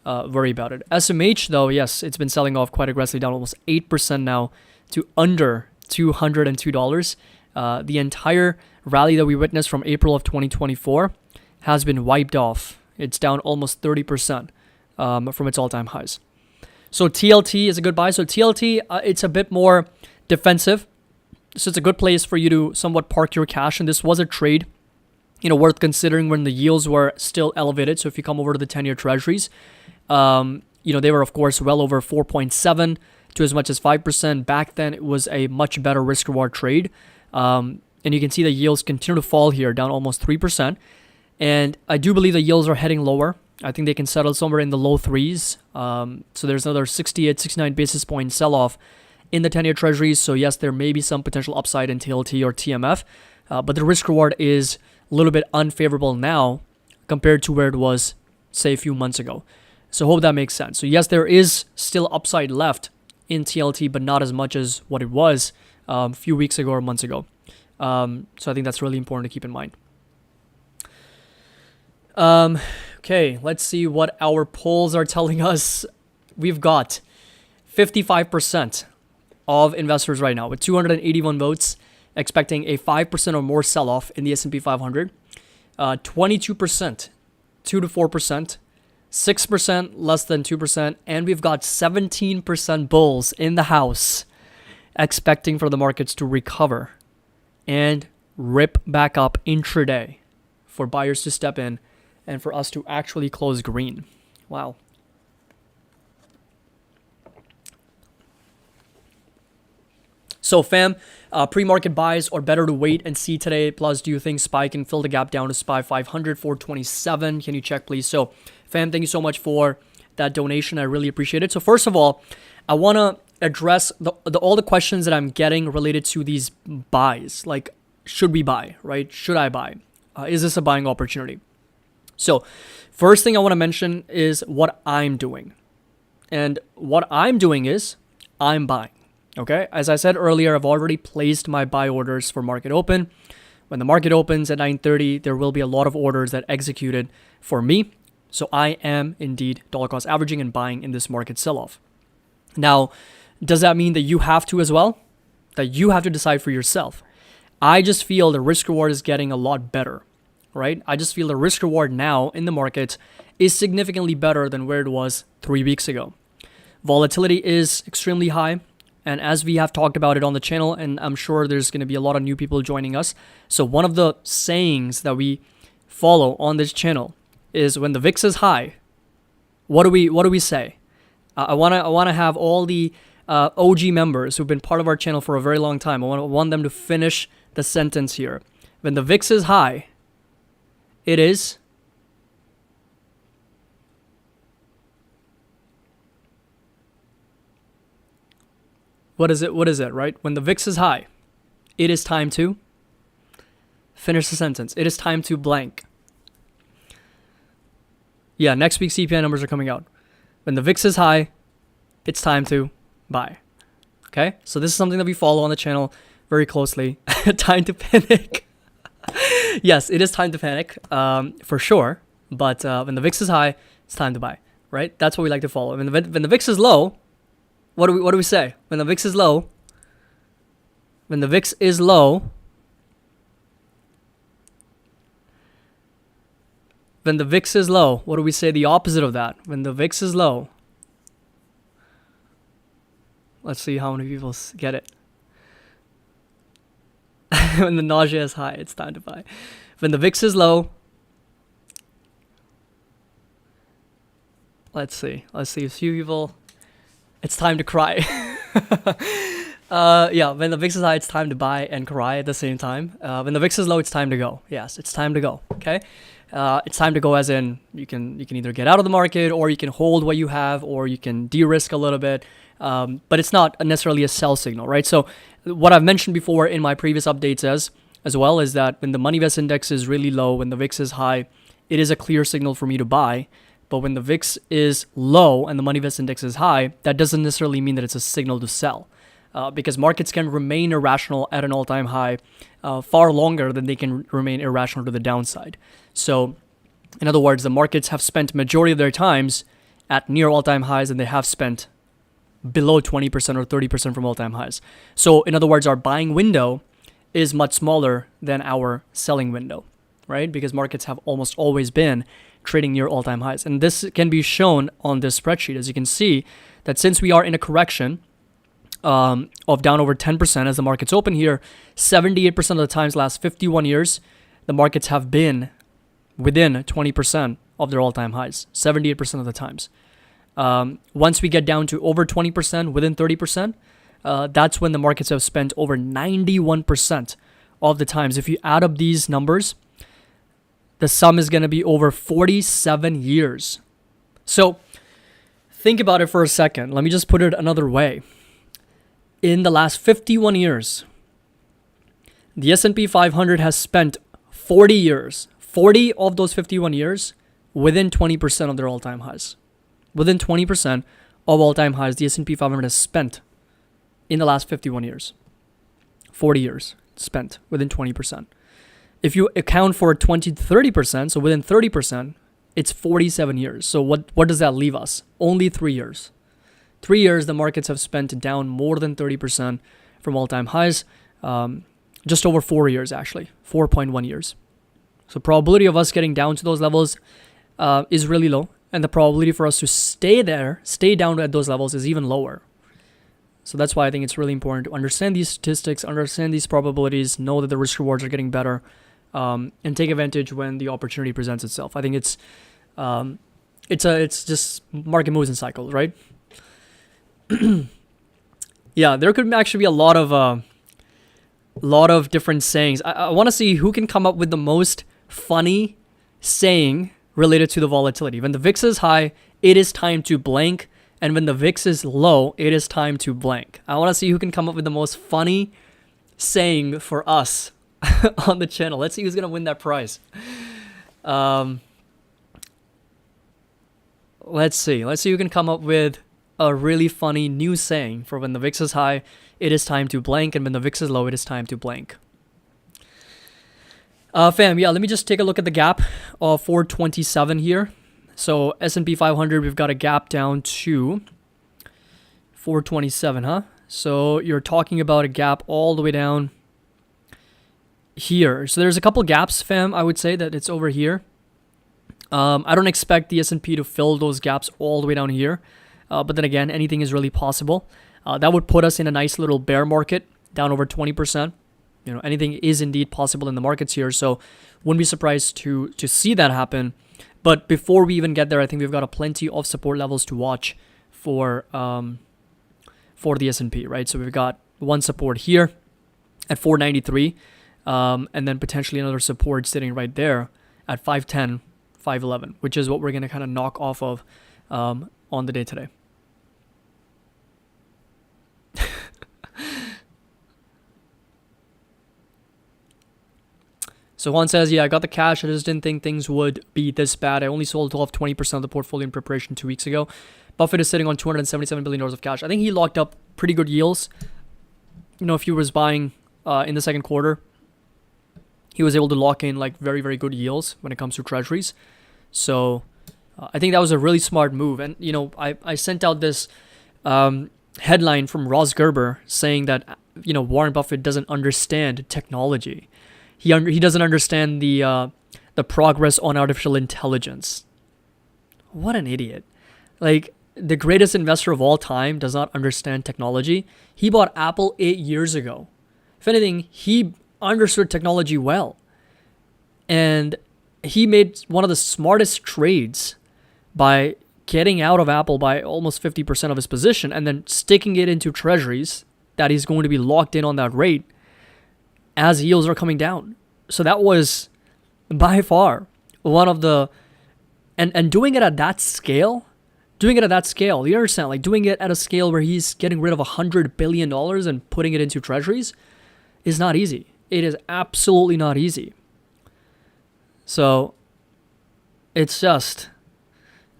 worry about it. SMH, though, yes, it's been selling off quite aggressively, down almost 8% now to under $202. The entire rally that we witnessed from April of 2024 has been wiped off. It's down almost 30% from its all-time highs. So TLT is a good buy. So TLT, it's a bit more defensive. So it's a good place for you to somewhat park your cash. And this was a trade, worth considering when the yields were still elevated. So if you come over to the 10-year treasuries, they were, of course, well over 4.7 to as much as 5%. Back then, it was a much better risk-reward trade. And you can see the yields continue to fall here, down almost 3%. And I do believe the yields are heading lower. I think they can settle somewhere in the low threes. So there's another 68, 69 basis point sell-off in the 10-year treasuries. So yes, there may be some potential upside in TLT or TMF, but the risk reward is a little bit unfavorable now compared to where it was, say, a few months ago. So hope that makes sense. So yes, there is still upside left in TLT, but not as much as what it was a few weeks ago or months ago. So I think that's really important to keep in mind. Okay, let's see what our polls are telling us. We've got 55% of investors right now with 281 votes expecting a 5% or more sell-off in the S&P 500. 22%, 2 to 4%, 6% less than 2%, and we've got 17% bulls in the house expecting for the markets to recover and rip back up intraday for buyers to step in and for us to actually close green. Wow. So fam, pre-market buys or better to wait and see today? Plus, do you think SPY can fill the gap down to SPY 500, 427? Can you check, please? So fam, thank you so much for that donation. I really appreciate it. So first of all, I want to address all the questions that I'm getting related to these buys. Like, should we buy, right? Should I buy? Is this a buying opportunity? So first thing I want to mention is what I'm doing. And what I'm doing is I'm buying. Okay, as I said earlier, I've already placed my buy orders for market open. When the market opens at 9:30, there will be a lot of orders that executed for me. So I am indeed dollar cost averaging and buying in this market sell-off. Now, does that mean that you have to as well? That you have to decide for yourself? I just feel the risk reward is getting a lot better, right? I just feel the risk reward now in the market is significantly better than where it was 3 weeks ago. Volatility is extremely high. And as we have talked about it on the channel, and I'm sure there's going to be a lot of new people joining us. So one of the sayings that we follow on this channel is when the VIX is high, what do we say? I want to have all the OG members who've been part of our channel for a very long time. I want them to finish the sentence here. When the VIX is high, it is What is it, right? When the VIX is high, it is time to finish the sentence. It is time to blank. Yeah, next week's CPI numbers are coming out. When the VIX is high, it's time to buy. Okay? So this is something that we follow on the channel very closely. Time to panic. Yes, it is time to panic, for sure. But when the VIX is high, it's time to buy, right? That's what we like to follow. When the VIX is low, what do we say? When the VIX is low, when the VIX is low, when the VIX is low, what do we say the opposite of that? When the VIX is low, let's see how many people get it. When the nausea is high, it's time to buy. When the VIX is low, let's see a few people, it's time to cry. Yeah, when the VIX is high, it's time to buy and cry at the same time. When the VIX is low, it's time to go. Yes, it's time to go. Okay, it's time to go, as in you can either get out of the market, or you can hold what you have, or you can de-risk a little bit. But it's not necessarily a sell signal, right? So what I've mentioned before in my previous updates as well is that when the money vest index is really low, when the VIX is high, it is a clear signal for me to buy. But when the VIX is low and the money vest index is high, that doesn't necessarily mean that it's a signal to sell. Because markets can remain irrational at an all-time high far longer than they can remain irrational to the downside. So in other words, the markets have spent majority of their times at near all-time highs, and they have spent below 20% or 30% from all-time highs. So in other words, our buying window is much smaller than our selling window, right? Because markets have almost always been trading near all-time highs. And this can be shown on this spreadsheet. As you can see, that since we are in a correction of down over 10% as the markets open here, 78% of the times last 51 years, the markets have been within 20% of their all-time highs, 78% of the times. Once we get down to over 20%, within 30%, that's when the markets have spent over 91% of the times. If you add up these numbers, the sum is going to be over 47 years. So think about it for a second. Let me just put it another way. In the last 51 years, the S&P 500 has spent 40 years, 40 of those 51 years, within 20% of their all-time highs. Within 20% of all-time highs, the S&P 500 has spent in the last 51 years. 40 years spent within 20%. If you account for 20 to 30%, so within 30%, it's 47 years. So what does that leave us? Only 3 years. 3 years, the markets have spent down more than 30% from all-time highs. Just over 4 years, actually. 4.1 years. So probability of us getting down to those levels is really low. And the probability for us to stay down at those levels is even lower. So that's why I think it's really important to understand these statistics, understand these probabilities, know that the risk rewards are getting better, and take advantage when the opportunity presents itself. I think it's just market moves in cycles, right? Yeah, there could actually be a lot of different sayings. I want to see who can come up with the most funny saying related to the volatility. When the VIX is high, it is time to blank. And when the VIX is low, it is time to blank. I want to see who can come up with the most funny saying for us on the channel. Let's see who's going to win that prize. Let's see who can come up with a really funny new saying for when the VIX is high, it is time to blank. And when the VIX is low, it is time to blank. Fam, yeah, let me just take a look at the gap of 427 here. So S&P 500, we've got a gap down to 427, huh? So you're talking about a gap all the way down here. So there's a couple gaps, fam. I would say that it's over here. I don't expect the S&P to fill those gaps all the way down here. But then again, anything is really possible. That would put us in a nice little bear market, down over 20%. You know, anything is indeed possible in the markets here. So wouldn't be surprised to see that happen. But before we even get there, I think we've got a plenty of support levels to watch for the S&P, right? So we've got one support here at 493, and then potentially another support sitting right there at 510, 511, which is what we're going to kind of knock off of on the day today. So Juan says, yeah, I got the cash. I just didn't think things would be this bad. I only sold off 20% of the portfolio in preparation 2 weeks ago. Buffett is sitting on $277 billion of cash. I think he locked up pretty good yields. If he was buying in the second quarter, he was able to lock in like very, very good yields when it comes to treasuries. So I think that was a really smart move. And, I sent out this headline from Ross Gerber saying that, Warren Buffett doesn't understand technology. He doesn't understand the progress on artificial intelligence. What an idiot. Like, the greatest investor of all time does not understand technology. He bought Apple 8 years ago. If anything, he understood technology well. And he made one of the smartest trades by getting out of Apple by almost 50% of his position and then sticking it into treasuries that he's going to be locked in on that rate as yields are coming down. So that was by far one of the, and doing it at that scale, you understand, like doing it at a scale where he's getting rid of $100 billion and putting it into treasuries is not easy. It is absolutely not easy. So it's just,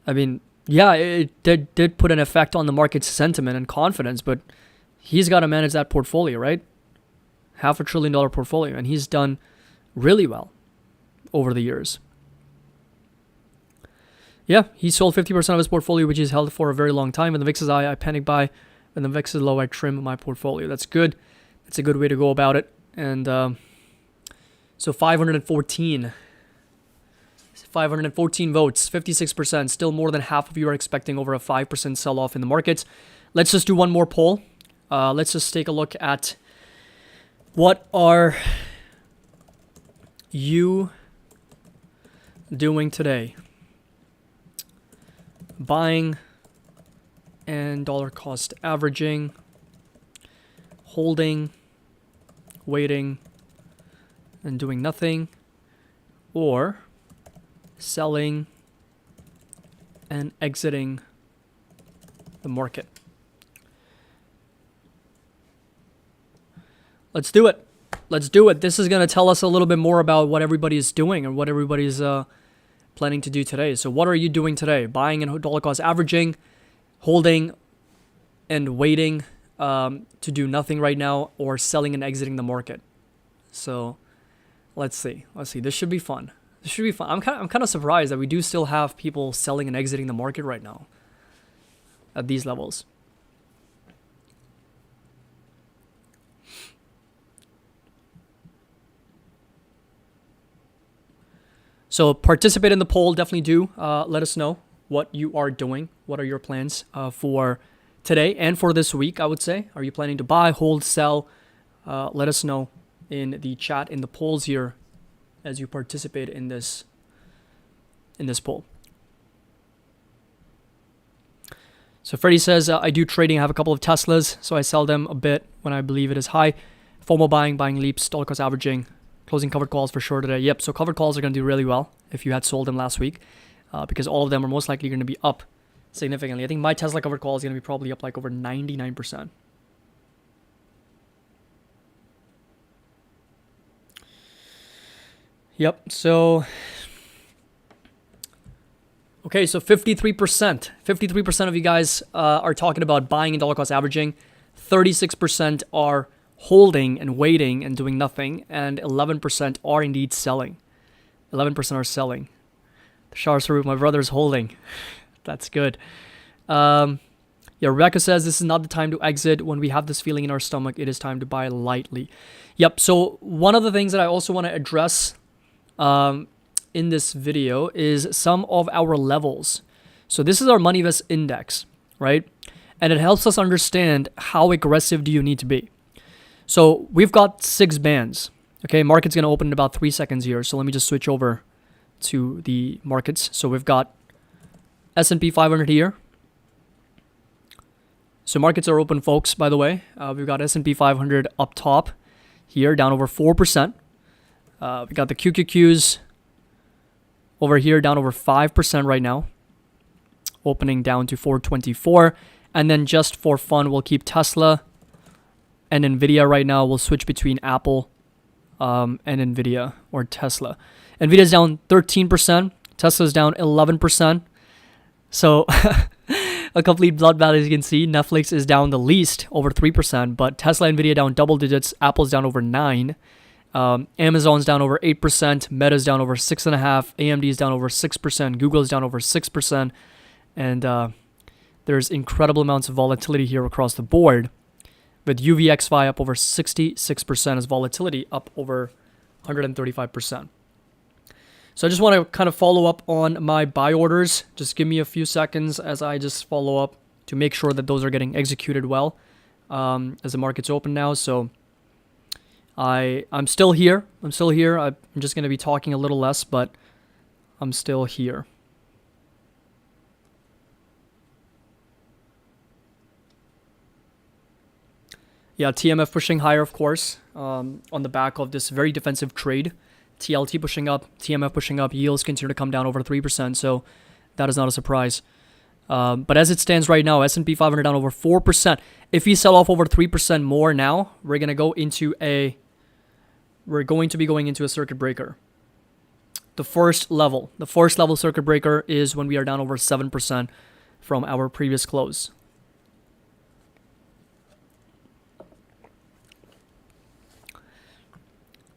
it did put an effect on the market's sentiment and confidence, but he's got to manage that portfolio, right? $500 billion portfolio, and he's done really well over the years. Yeah, he sold 50% of his portfolio, which he's held for a very long time. When the VIX is high, I panic buy. When the VIX is low, I trim my portfolio. That's good. That's a good way to go about it. And so 514 votes, 56%. Still more than half of you are expecting over a 5% sell-off in the markets. Let's just do one more poll. Let's just take a look at what are you doing today? Buying and dollar cost averaging, holding, waiting, and doing nothing, or selling and exiting the market. Let's do it. This is going to tell us a little bit more about what everybody is doing and what everybody's planning to do today. So what are you doing today? Buying and dollar cost averaging, holding and waiting to do nothing right now, or selling and exiting the market. So let's see. This should be fun. I'm kind of surprised that we do still have people selling and exiting the market right now at these levels. So participate in the poll. Definitely do. Let us know what you are doing. What are your plans for today and for this week, I would say. Are you planning to buy, hold, sell? Let us know in the chat, in the polls here, as you participate in this poll. So Freddie says, I do trading. I have a couple of Teslas, so I sell them a bit when I believe it is high. FOMO buying leaps, dollar cost averaging, closing covered calls for sure today. Yep, so covered calls are going to do really well if you had sold them last week, because all of them are most likely going to be up significantly. I think my Tesla covered call is going to be probably up like over 99%. Yep, so okay, so 53% of you guys are talking about buying and dollar cost averaging. 36% are holding and waiting and doing nothing, and 11% are indeed selling. 11% are selling. Shar Sarup, my brother's holding. That's good. Yeah, Rebecca says, this is not the time to exit. When we have this feeling in our stomach, it is time to buy lightly. Yep, so one of the things that I also want to address in this video is some of our levels. So this is our MoneyVest index, right? And it helps us understand how aggressive do you need to be. So we've got 6 bands. Okay, market's going to open in about 3 seconds here. So let me just switch over to the markets. So we've got S&P 500 here. So markets are open, folks, by the way. We've got S&P 500 up top here, down over 4%. We got the QQQs over here, down over 5% right now, opening down to 424. And then just for fun, we'll keep Tesla and Nvidia right now. We'll switch between Apple and Nvidia or Tesla. Nvidia's down 13%. Tesla's down 11%. So a complete bloodbath, as you can see. Netflix is down the least, over 3%, but Tesla and Nvidia down double digits. Apple's down over 9%. Amazon's down over 8%. Meta's down over 6.5%. AMD's down over 6%. Google's down over 6%. And there's incredible amounts of volatility here across the board, with UVXY up over 66% as volatility up over 135%. So I just want to kind of follow up on my buy orders. Just give me a few seconds as I just follow up to make sure that those are getting executed well as the market's open now. So I'm still here. I'm just going to be talking a little less, but I'm still here. Yeah, TMF pushing higher, of course, on the back of this very defensive trade. TLT pushing up, TMF pushing up, yields continue to come down over 3%, so that is not a surprise. But as it stands right now, S&P 500 down over 4%. If we sell off over 3% more now, we're going to be going into a circuit breaker. The first level circuit breaker is when we are down over 7% from our previous close.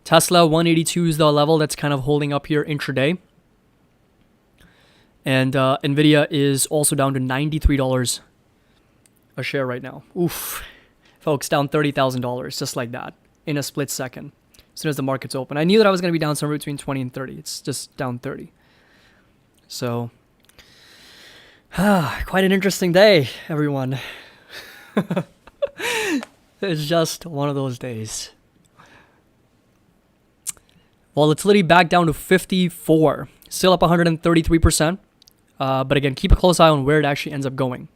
Tesla 182 is the level that's kind of holding up here intraday. And Nvidia is also down to $93 a share right now. Oof. Folks, down $30,000 just like that in a split second as soon as the market's open. I knew that I was going to be down somewhere between 20 and 30. It's just down 30. So, quite an interesting day, everyone. It's just one of those days. Volatility back down to 54. Still up 133%. But again, keep a close eye on where it actually ends up going.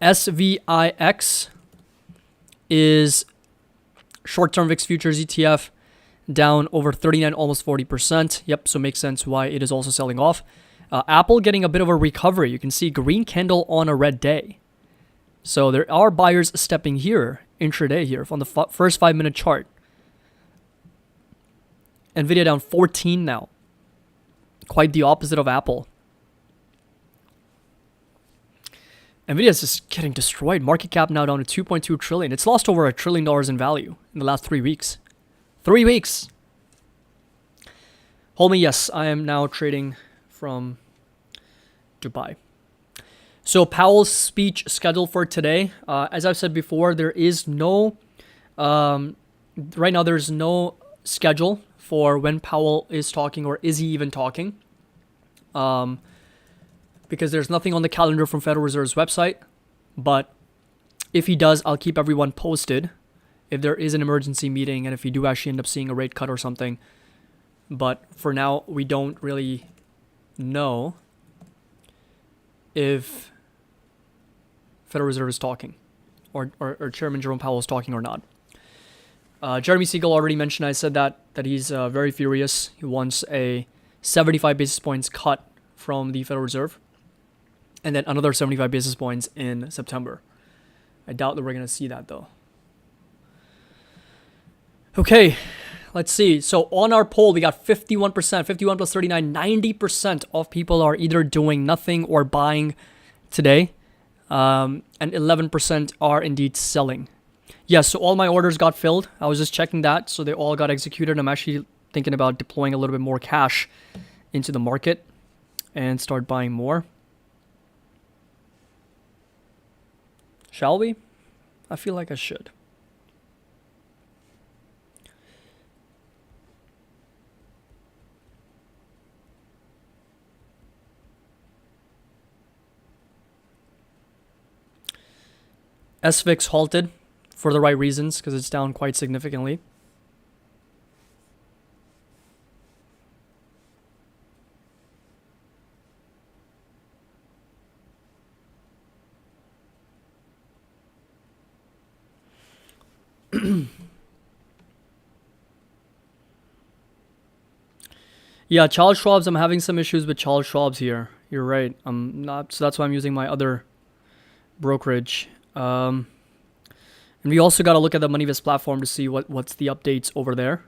SVIX is short-term VIX futures ETF down over 39, almost 40%. Yep, so makes sense why it is also selling off. Apple getting a bit of a recovery. You can see green candle on a red day. So there are buyers stepping here, intraday here, on the first 5-minute chart. Nvidia down 14 now. Quite the opposite of Apple. Nvidia is just getting destroyed. Market cap now down to $2.2 trillion. It's lost over $1 trillion in value in the last 3 weeks. 3 weeks. Hold me, yes, I am now trading from Dubai. So Powell's speech scheduled for today. As I've said before, there is no, right now there's no schedule for when Powell is talking, or is he even talking? Because there's nothing on the calendar from Federal Reserve's website. But if he does, I'll keep everyone posted if there is an emergency meeting and if we do actually end up seeing a rate cut or something. But for now, we don't really know if Federal Reserve is talking or Chairman Jerome Powell is talking or not. Jeremy Siegel already mentioned, I said that he's very furious. He wants a 75 basis points cut from the Federal Reserve and then another 75 basis points in September. I doubt that we're going to see that though. Okay, let's see. So on our poll, we got 51%, 51 plus 39, 90% of people are either doing nothing or buying today. And 11% are indeed selling. Yes, so all my orders got filled. I was just checking that. So they all got executed. I'm actually thinking about deploying a little bit more cash into the market and start buying more. Shall we? I feel like I should. SVIX halted for the right reasons because it's down quite significantly. Yeah, Charles Schwab's, I'm having some issues with Charles Schwab's here. You're right. I'm not, so that's why I'm using my other brokerage. And And we also got to look at the MoneyVest platform to see what's the updates over there.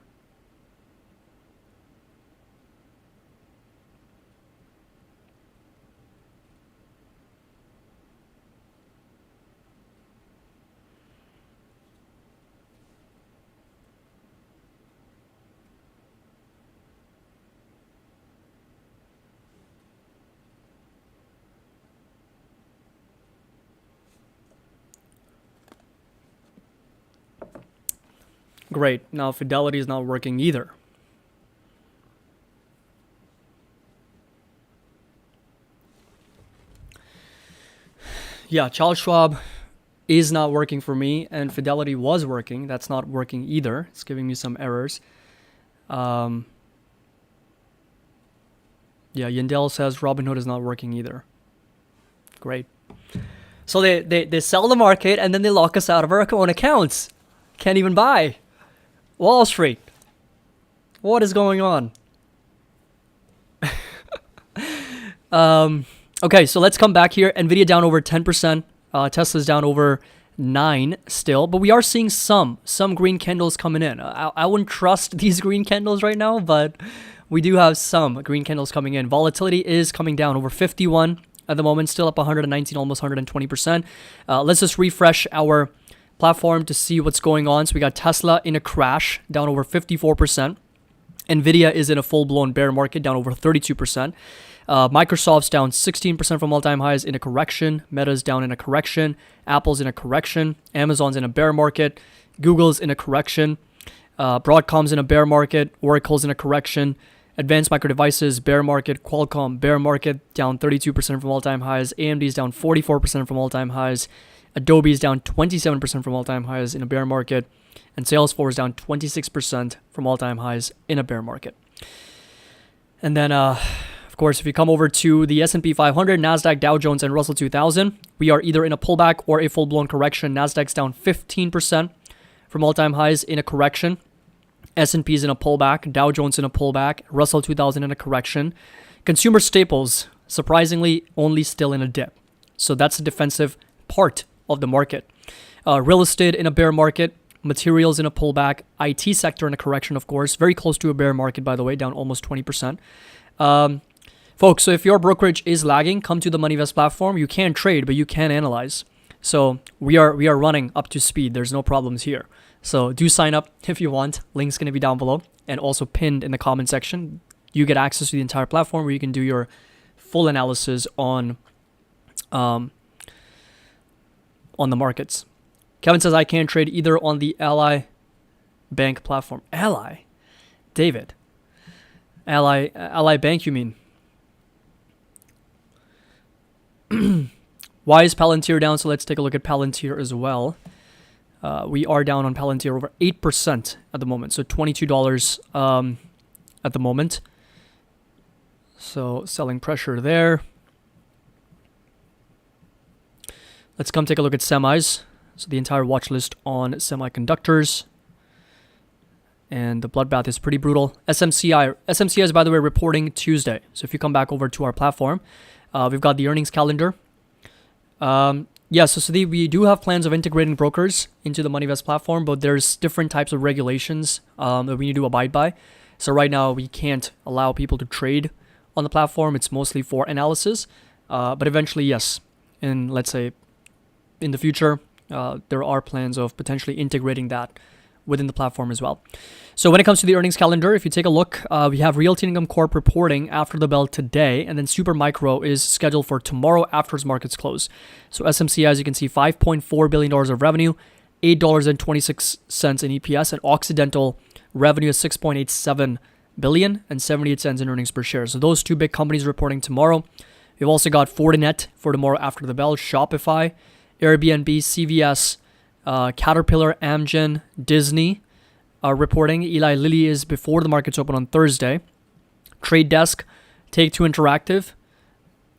Great. Now Fidelity is not working either. Yeah, Charles Schwab is not working for me, and Fidelity was working. That's not working either. It's giving me some errors. Yeah, Yandel says Robinhood is not working either. Great. So they sell the market, and then they lock us out of our own accounts. Can't even buy. Wall Street. What is going on? Okay, so let's come back here. Nvidia down over 10%. Tesla's down over 9 still, but we are seeing some green candles coming in. I wouldn't trust these green candles right now, but we do have some green candles coming in. Volatility is coming down over 51 at the moment, still up 119, almost 120%. Let's just refresh our platform to see what's going on. So we got Tesla in a crash, down over 54%. Nvidia is in a full-blown bear market, down over 32%. Microsoft's down 16% from all-time highs in a correction. Meta's down in a correction. Apple's in a correction. Amazon's in a bear market. Google's in a correction. Broadcom's in a bear market. Oracle's in a correction. Advanced Micro Devices, bear market. Qualcomm, bear market, down 32% from all-time highs. AMD's down 44% from all-time highs. Adobe's down 27% from all-time highs in a bear market. And Salesforce down 26% from all-time highs in a bear market. And then, of course, if you come over to the S&P 500, NASDAQ, Dow Jones, and Russell 2000, we are either in a pullback or a full-blown correction. NASDAQ's down 15% from all-time highs in a correction. S&P's in a pullback. Dow Jones in a pullback. Russell 2000 in a correction. Consumer staples, surprisingly, only still in a dip. So that's the defensive part of the market. Real estate in a bear market. Materials in a pullback. IT sector in a correction, of course. Very close to a bear market, by the way, down almost 20%. Folks, so if your brokerage is lagging, come to the MoneyVest platform. You can trade, but you can analyze. So we are running up to speed. There's no problems here. So do sign up if you want. Link's going to be down below and also pinned in the comment section. You get access to the entire platform where you can do your full analysis on the markets. Kevin says I can't trade either on the Ally Bank platform. Ally? David. Ally Bank, you mean? Why is Palantir down? So let's take a look at Palantir as well. We are down on Palantir over 8% at the moment. So $22 at the moment. So selling pressure there. Let's come take a look at semis. So the entire watch list on semiconductors. And the bloodbath is pretty brutal. SMCI is, by the way, reporting Tuesday. So if you come back over to our platform, we've got the earnings calendar. So we do have plans of integrating brokers into the MoneyVest platform, but there's different types of regulations that we need to abide by. So right now, we can't allow people to trade on the platform. It's mostly for analysis. But eventually, yes. And let's say in the future, there are plans of potentially integrating that within the platform as well. So when it comes to the earnings calendar, if you take a look, we have Realty Income Corp reporting after the bell today, and then Super Micro is scheduled for tomorrow after its markets close. So SMC, as you can see, $5.4 billion of revenue, $8.26 in EPS, and Occidental revenue is $6.87 billion and 78 cents in earnings per share. So those two big companies reporting tomorrow. We've also got Fortinet for tomorrow after the bell, Shopify, Airbnb, CVS, Caterpillar, Amgen, Disney are reporting. Eli Lilly is before the markets open on Thursday. Trade Desk, Take-Two Interactive,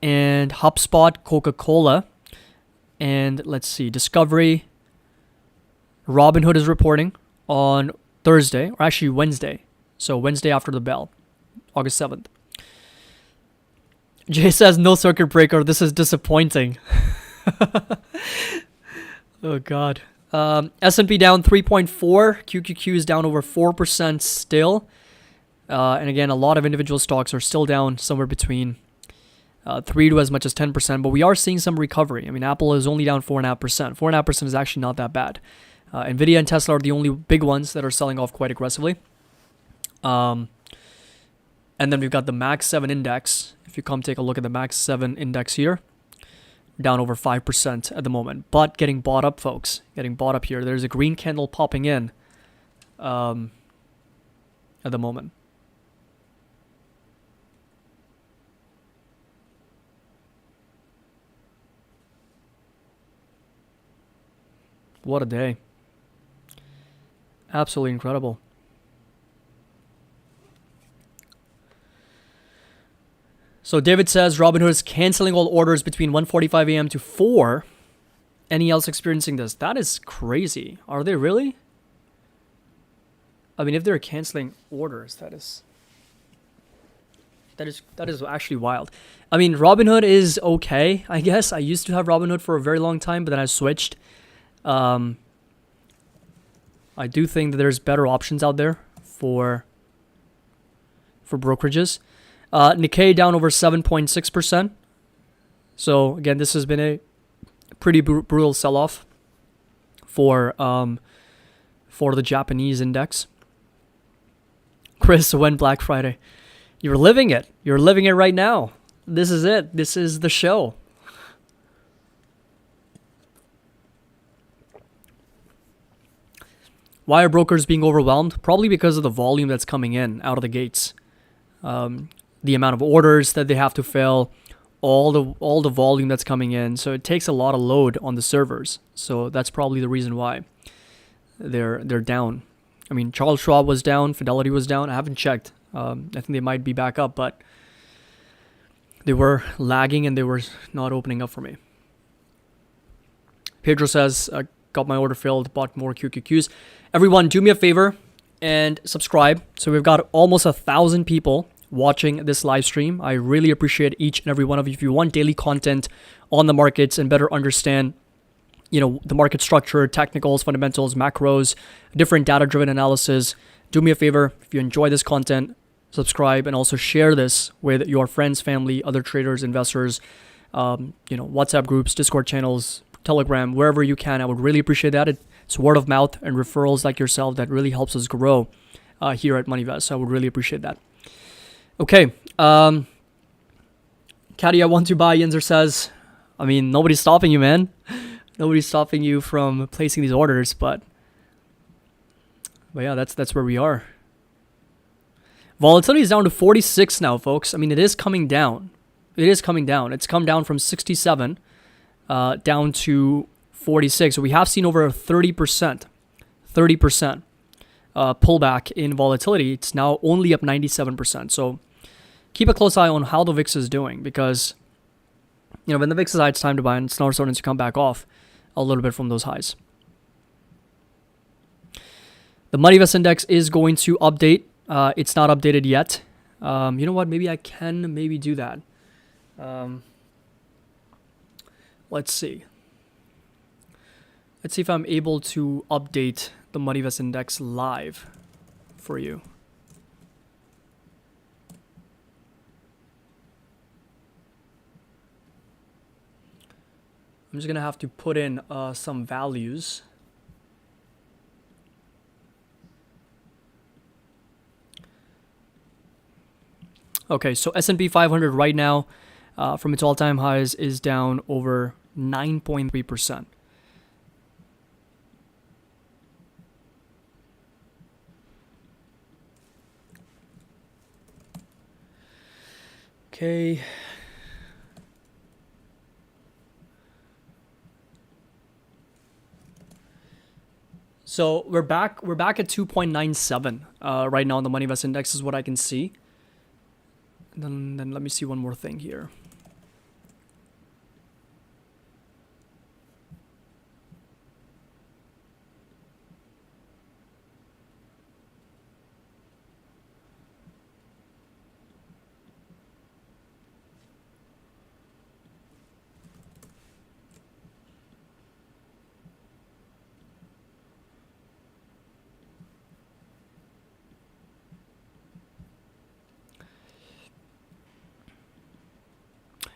and HubSpot, Coca-Cola. And let's see, Discovery, Robinhood is reporting on Thursday, or actually Wednesday. So Wednesday after the bell, August 7th. Jay says, no circuit breaker. This is disappointing. Oh, God. S&P down 3.4. QQQ is down over 4% still. And again, a lot of individual stocks are still down somewhere between 3 to as much as 10%, but we are seeing some recovery. I mean, Apple is only down 4.5%. 4.5% is actually not that bad. Nvidia and Tesla are the only big ones that are selling off quite aggressively. And then we've got the Max 7 index. If you come take a look at the Max 7 index here, down over 5% at the moment, but getting bought up, folks. Getting bought up here. There's a green candle popping in at the moment. What a day. Absolutely incredible. So David says Robinhood is canceling all orders between 1:45 a.m. to 4. Any else experiencing this? That is crazy. Are they really? I mean, if they're canceling orders, that is actually wild. I mean, Robinhood is okay, I guess. I used to have Robinhood for a very long time, but then I switched. I do think that there's better options out there for brokerages. Nikkei down over 7.6%. So again, this has been a pretty brutal sell-off for the Japanese index. Chris, when Black Friday? You're living it. You're living it right now. This is it. This is the show. Why are brokers being overwhelmed? Probably because of the volume that's coming in out of the gates. The amount of orders that they have to fill, all the volume that's coming in. So it takes a lot of load on the servers. So that's probably the reason why they're down. I mean, Charles Schwab was down, Fidelity was down. I haven't checked. I think they might be back up, but they were lagging and they were not opening up for me. Pedro says, got my order filled, bought more QQQs. Everyone, do me a favor and subscribe. So we've got almost 1,000 people watching this live stream. I really appreciate each and every one of you. If you want daily content on the markets and better understand, the market structure, technicals, fundamentals, macros, different data-driven analysis, do me a favor. If you enjoy this content, subscribe and also share this with your friends, family, other traders, investors, WhatsApp groups, Discord channels, Telegram, wherever you can. I would really appreciate that. It's word of mouth and referrals like yourself that really helps us grow here at MoneyVest. So I would really appreciate that. Okay. Caddy, I want to buy. Yinzer says, I mean, nobody's stopping you, man. Nobody's stopping you from placing these orders, but yeah, that's where we are. Volatility is down to 46 now, folks. I mean, it is coming down. It's come down from 67 down to 46. So we have seen over a 30% pullback in volatility. It's now only up 97%. So keep a close eye on how the VIX is doing, because when the VIX is high, it's time to buy, and it's now starting to come back off a little bit from those highs. The MoneyVest index is going to update. It's not updated yet. You know what? Maybe I can do that. Let's see. Let's see if I'm able to update the MoneyVest index live for you. I'm just going to have to put in some values. Okay, so S&P 500 right now from its all-time highs is down over 9.3%. Okay. So we're back at 2.97 right now on the MoneyVest index is what I can see. And then let me see one more thing here.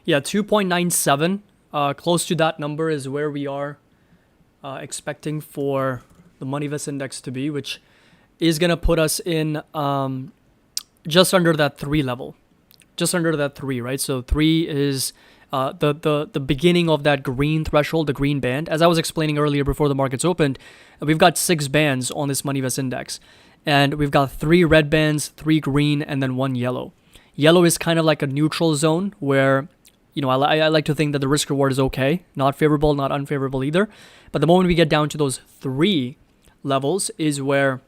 Yeah, 2.97. Close to that number is where we are expecting for the MoneyVest index to be, which is going to put us in just under that 3 level. Just under that 3, right? So 3 is the beginning of that green threshold, the green band. As I was explaining earlier before the markets opened, we've got 6 bands on this MoneyVest index. And we've got 3 red bands, 3 green, and then 1 yellow. Yellow is kind of like a neutral zone where, you know, I like to think that the risk reward is okay. Not favorable, not unfavorable either. But the moment we get down to those 3 levels is where,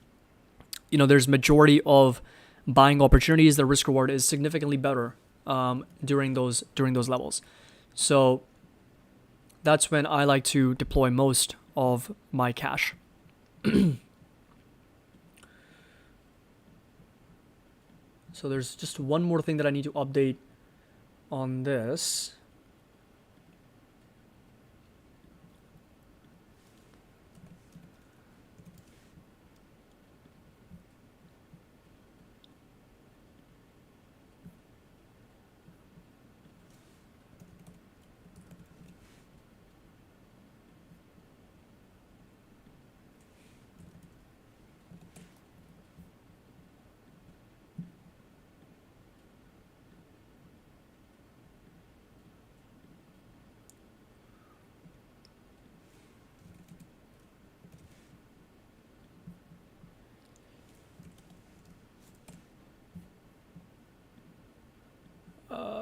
you know, there's majority of buying opportunities. The risk reward is significantly better during those levels. So that's when I like to deploy most of my cash. So there's just one more thing that I need to update on this.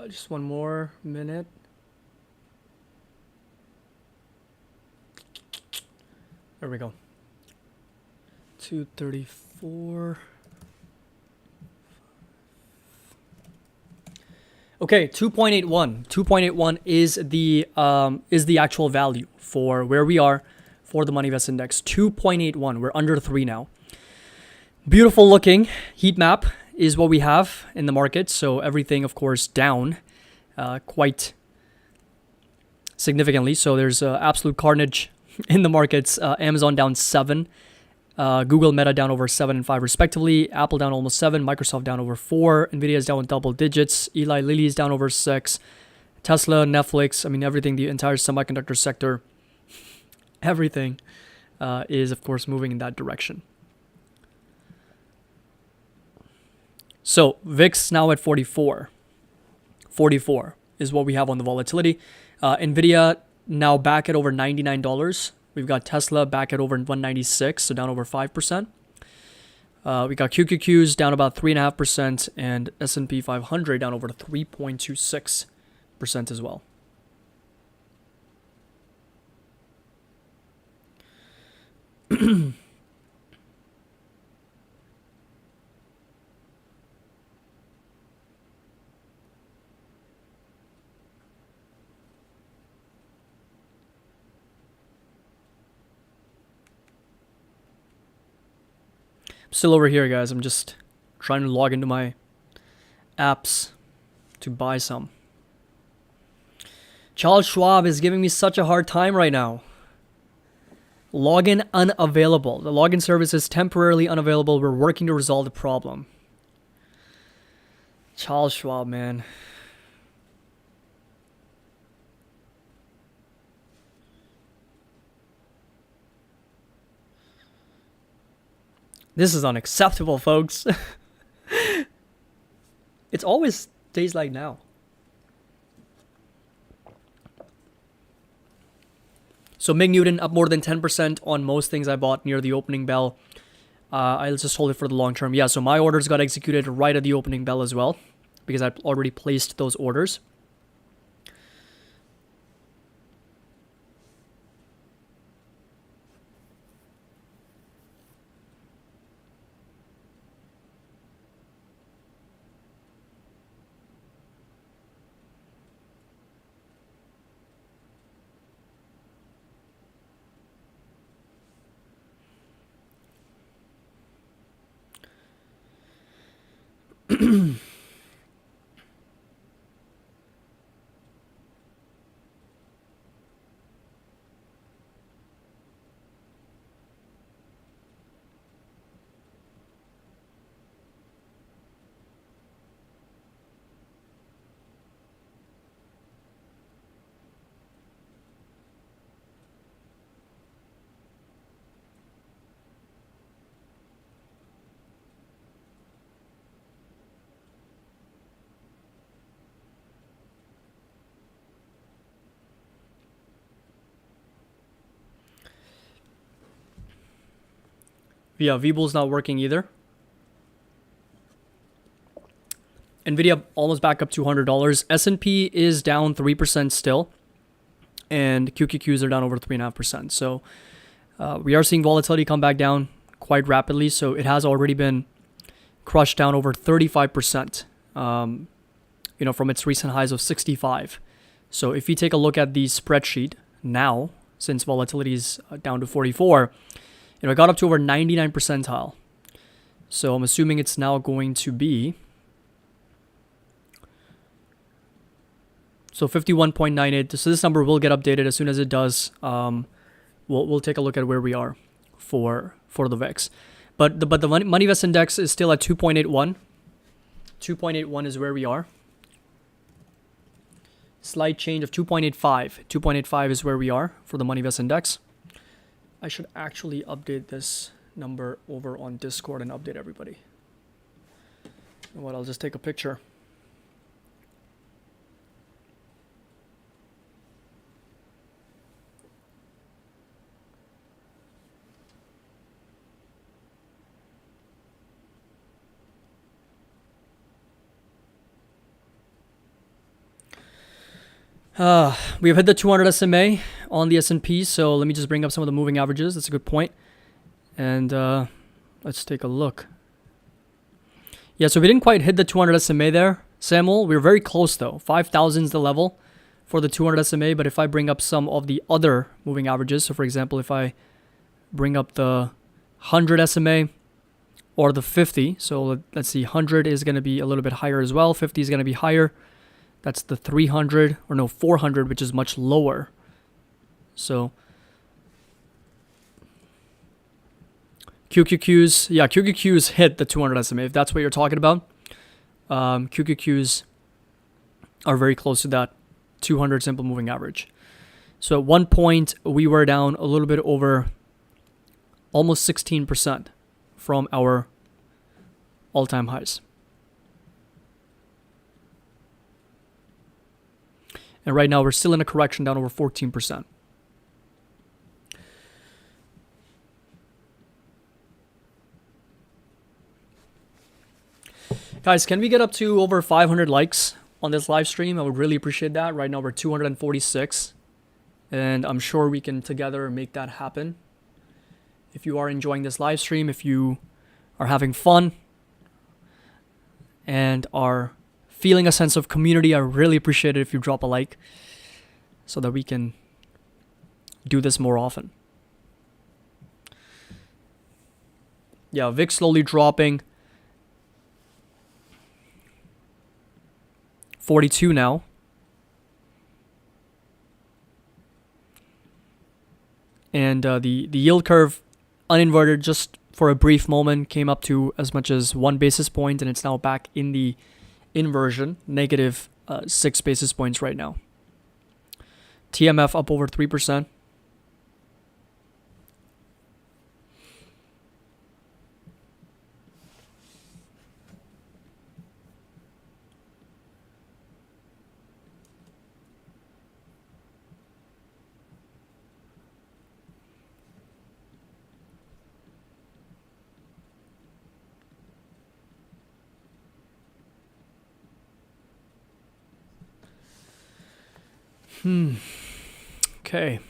Just one more minute. There we go. 234. Okay, 2.81. 2.81 is the actual value for where we are for the MoneyVest index. 2.81. We're under 3 now. Beautiful looking heat map is what we have in the market. So everything, of course, down quite significantly. So there's absolute carnage in the markets. Amazon down 7. Google, Meta down over 7 and 5 respectively. Apple down almost 7. Microsoft down over 4. Nvidia is down double digits. Eli Lilly is down over 6. Tesla, Netflix, I mean everything, the entire semiconductor sector, everything is, of course, moving in that direction. So VIX now at 44. 44 is what we have on the volatility. Nvidia now back at over $99. We've got Tesla back at over 196, so down over 5%. We got QQQs down about 3.5%, and S&P 500 down over 3.26% as well. Still over here, guys. I'm just trying to log into my apps to buy some. Charles Schwab is giving me such a hard time right now. Login unavailable. The login service is temporarily unavailable. We're working to resolve the problem. Charles Schwab, man. This is unacceptable, folks. It's always days like now. So Mig Newton up more than 10% on most things I bought near the opening bell. I'll just hold it for the long term. Yeah, so my orders got executed right at the opening bell as well, because I've already placed those orders. Yeah, VBull's not working either. Nvidia almost back up to $100. S&P is down 3% still, and QQQs are down over 3.5%. So we are seeing volatility come back down quite rapidly. So it has already been crushed down over 35%. From its recent highs of 65. So if you take a look at the spreadsheet now, since volatility is down to 44, it got up to over 99 percentile. So I'm assuming it's now going to be 51.98. So this number will get updated as soon as it does. We'll take a look at where we are for the VIX. But the Money Vest Index is still at 2.81. 2.81 is where we are. Slight change of 2.85. 2.85 is where we are for the Money Vest Index. I should actually update this number over on Discord and update everybody. You know what? I'll just take a picture. We've hit the 200 SMA on the S&P, so let me just bring up some of the moving averages. That's a good point. And let's take a look. Yeah, so we didn't quite hit the 200 SMA there, Samuel. We were very close, though. 5,000 is the level for the 200 SMA, but if I bring up some of the other moving averages, so for example, if I bring up the 100 SMA or the 50, so let's see, 100 is going to be a little bit higher as well. 50 is going to be higher. That's the 400, which is much lower. So QQQs hit the 200 SMA, if that's what you're talking about. QQQs are very close to that 200 simple moving average. So at one point, we were down a little bit over almost 16% from our all-time highs. And right now, we're still in a correction down over 14%. Guys, can we get up to over 500 likes on this live stream? I would really appreciate that. Right now, we're 246. And I'm sure we can together make that happen. If you are enjoying this live stream, if you are having fun and are feeling a sense of community, I really appreciate it if you drop a like so that we can do this more often. Yeah, VIX slowly dropping. 42 now. And the yield curve uninverted just for a brief moment came up to as much as 1 basis point, and it's now back in the inversion, negative 6 basis points right now. TMF up over 3%. Okay.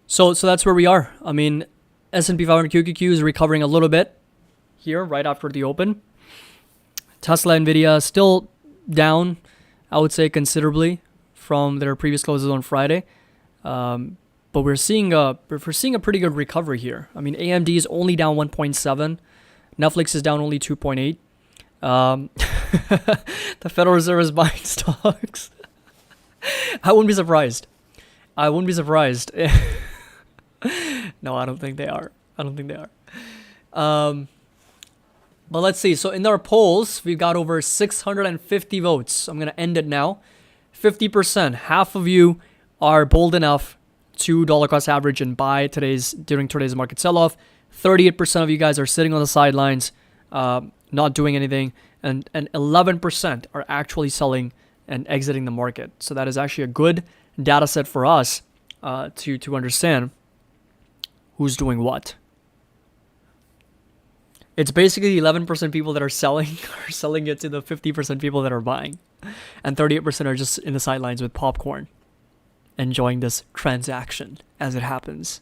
So that's where we are. I mean, S&P 500 QQQ is recovering a little bit here right after the open. Tesla, Nvidia still down, I would say considerably from their previous closes on Friday. But we're seeing a pretty good recovery here. I mean, AMD is only down 1.7. Netflix is down only 2.8. The Federal Reserve is buying stocks. I wouldn't be surprised. No, I don't think they are. But let's see. So in our polls, we've got over 650 votes. I'm going to end it now. 50%, half of you are bold enough to dollar cost average and buy during today's market sell-off. 38% of you guys are sitting on the sidelines, not doing anything. And 11% are actually selling and exiting the market. So that is actually a good data set for us to understand who's doing what. It's basically 11% people that are selling are selling it to the 50% people that are buying, and 38% are just in the sidelines with popcorn, enjoying this transaction as it happens.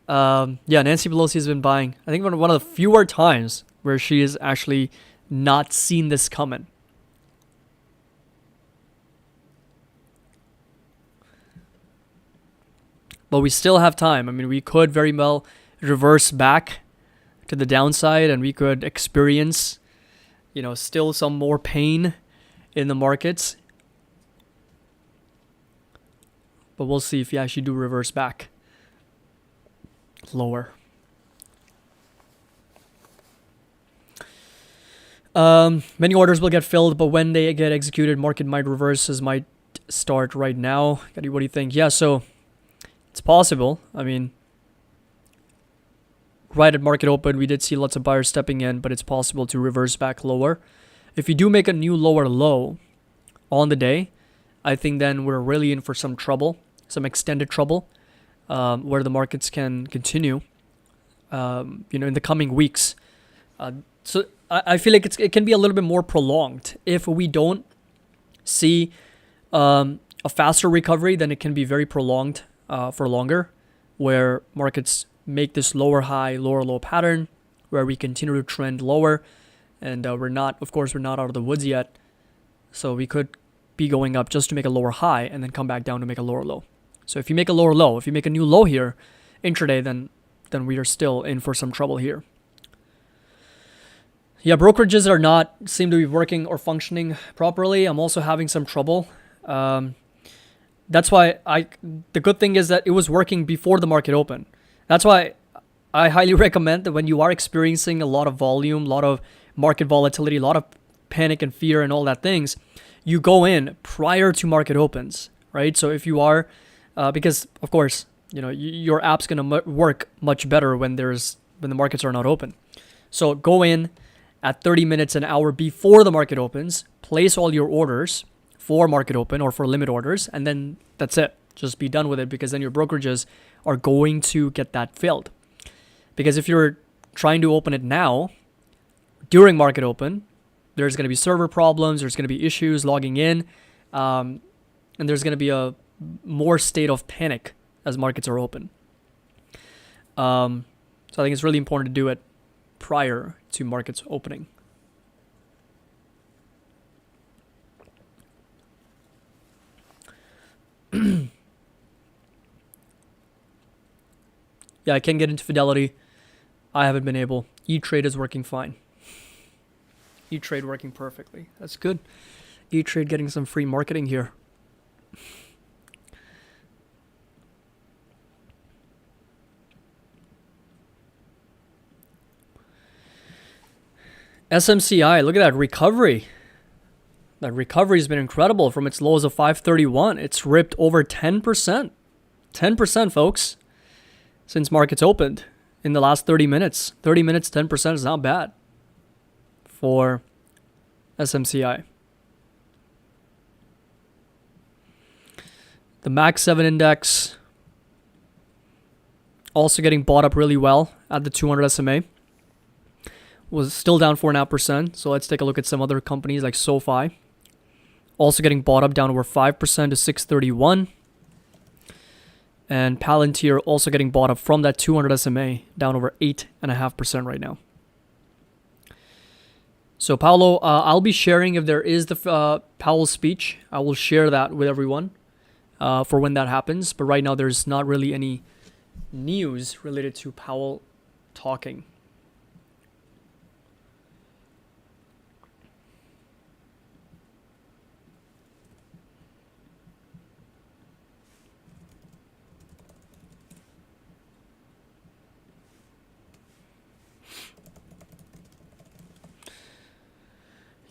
Nancy Pelosi has been buying. I think one of the fewer times where she has actually not seen this coming. But we still have time. I mean, we could very well reverse back to the downside, and we could experience, still some more pain in the markets. But we'll see if we actually do reverse back lower. Many orders will get filled, but when they get executed, market might reverses might start right now. What do you think? Yeah, so it's possible. I mean, right at market open, we did see lots of buyers stepping in, but it's possible to reverse back lower. If you do make a new lower low on the day, I think then we're really in for some trouble, some extended trouble, where the markets can continue, in the coming weeks. So I feel like it can be a little bit more prolonged. If we don't see a faster recovery, then it can be very prolonged for longer, where markets make this lower high, lower low pattern, where we continue to trend lower, and we're not out of the woods yet, so we could be going up just to make a lower high and then come back down to make a lower low. So if you make a lower low, if you make a new low here intraday, then we are still in for some trouble here. Yeah, brokerages are not seem to be working or functioning properly. I'm also having some trouble. That's why the good thing is that it was working before the market opened. That's why I highly recommend that when you are experiencing a lot of volume, a lot of market volatility, a lot of panic and fear and all that things, you go in prior to market opens, right? So if you are, because of course, your app's gonna work much better when the markets are not open. So go in at 30 minutes, an hour before the market opens, place all your orders for market open or for limit orders, and then that's it. Just be done with it, because then your brokerages are going to get that filled. Because if you're trying to open it now, during market open, there's going to be server problems, there's going to be issues logging in, and there's going to be a more state of panic as markets are open. So I think it's really important to do it prior to markets opening. Yeah, I can get into Fidelity. I haven't been able. E-Trade is working fine. E-Trade working perfectly. That's good. E-Trade getting some free marketing here. SMCI, look at that recovery. That recovery has been incredible from its lows of 531. It's ripped over 10%. 10%, folks, since markets opened in the last 30 minutes. 30 minutes, 10% is not bad for SMCI. The Max 7 index also getting bought up really well at the 200 SMA. Was still down 4.5%. So let's take a look at some other companies like SoFi. Also getting bought up down over 5% to 631. And Palantir also getting bought up from that 200 SMA down over 8.5% right now. So Paolo, I'll be sharing if there is the Powell speech. I will share that with everyone for when that happens. But right now there's not really any news related to Powell talking.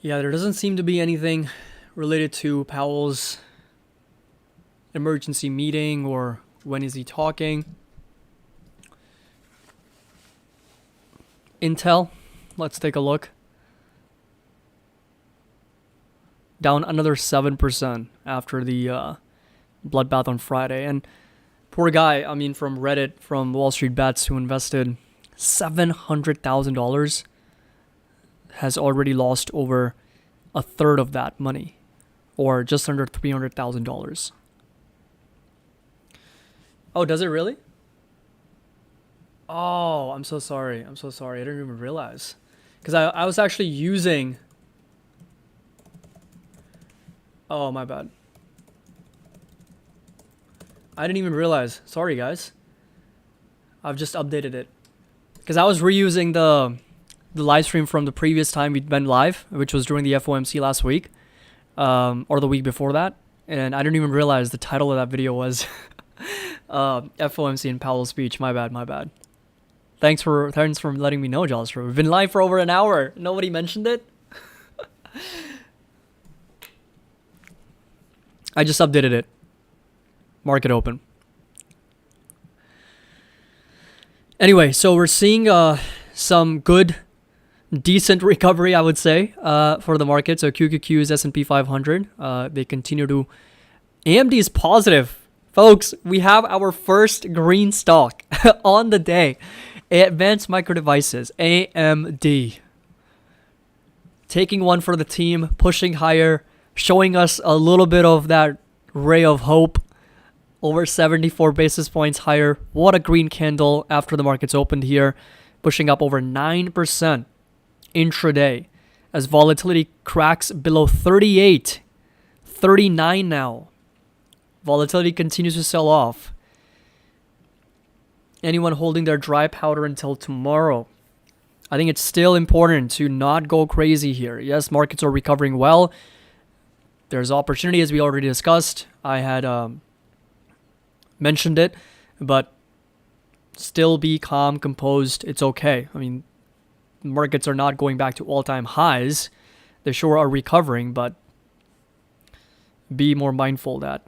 Yeah, there doesn't seem to be anything related to Powell's emergency meeting or when is he talking. Intel, let's take a look. Down another 7% after the bloodbath on Friday. And poor guy, from Reddit, from Wall Street Bets, who invested $700,000 has already lost over a third of that money, or just under $300,000. Oh, does it really? Oh, I'm so sorry. I'm so sorry. I didn't even realize. Because I was actually using... Oh, my bad. I didn't even realize. Sorry, guys. I've just updated it. Because I was reusing the live stream from the previous time we'd been live, which was during the FOMC last week. Or the week before that. And I didn't even realize the title of that video was FOMC and Powell's speech. My bad. Thanks for letting me know, Jalstra. We've been live for over an hour. Nobody mentioned it. I just updated it. Market open. Anyway, so we're seeing some good, decent recovery, I would say, for the market. So QQQ's S&P 500, they continue to... AMD is positive. Folks, we have our first green stock on the day. Advanced Micro Devices, AMD. Taking one for the team, pushing higher, showing us a little bit of that ray of hope. Over 74 basis points higher. What a green candle after the markets opened here. Pushing up over 9% intraday. As volatility cracks below 38. 39 now. Volatility continues to sell off. Anyone holding their dry powder until tomorrow. I think it's still important to not go crazy here. Yes, markets are recovering well. There's opportunity, as we already discussed. I had mentioned it, but still be calm, composed. It's okay. I mean, markets are not going back to all-time highs. They sure are recovering, but be more mindful of that.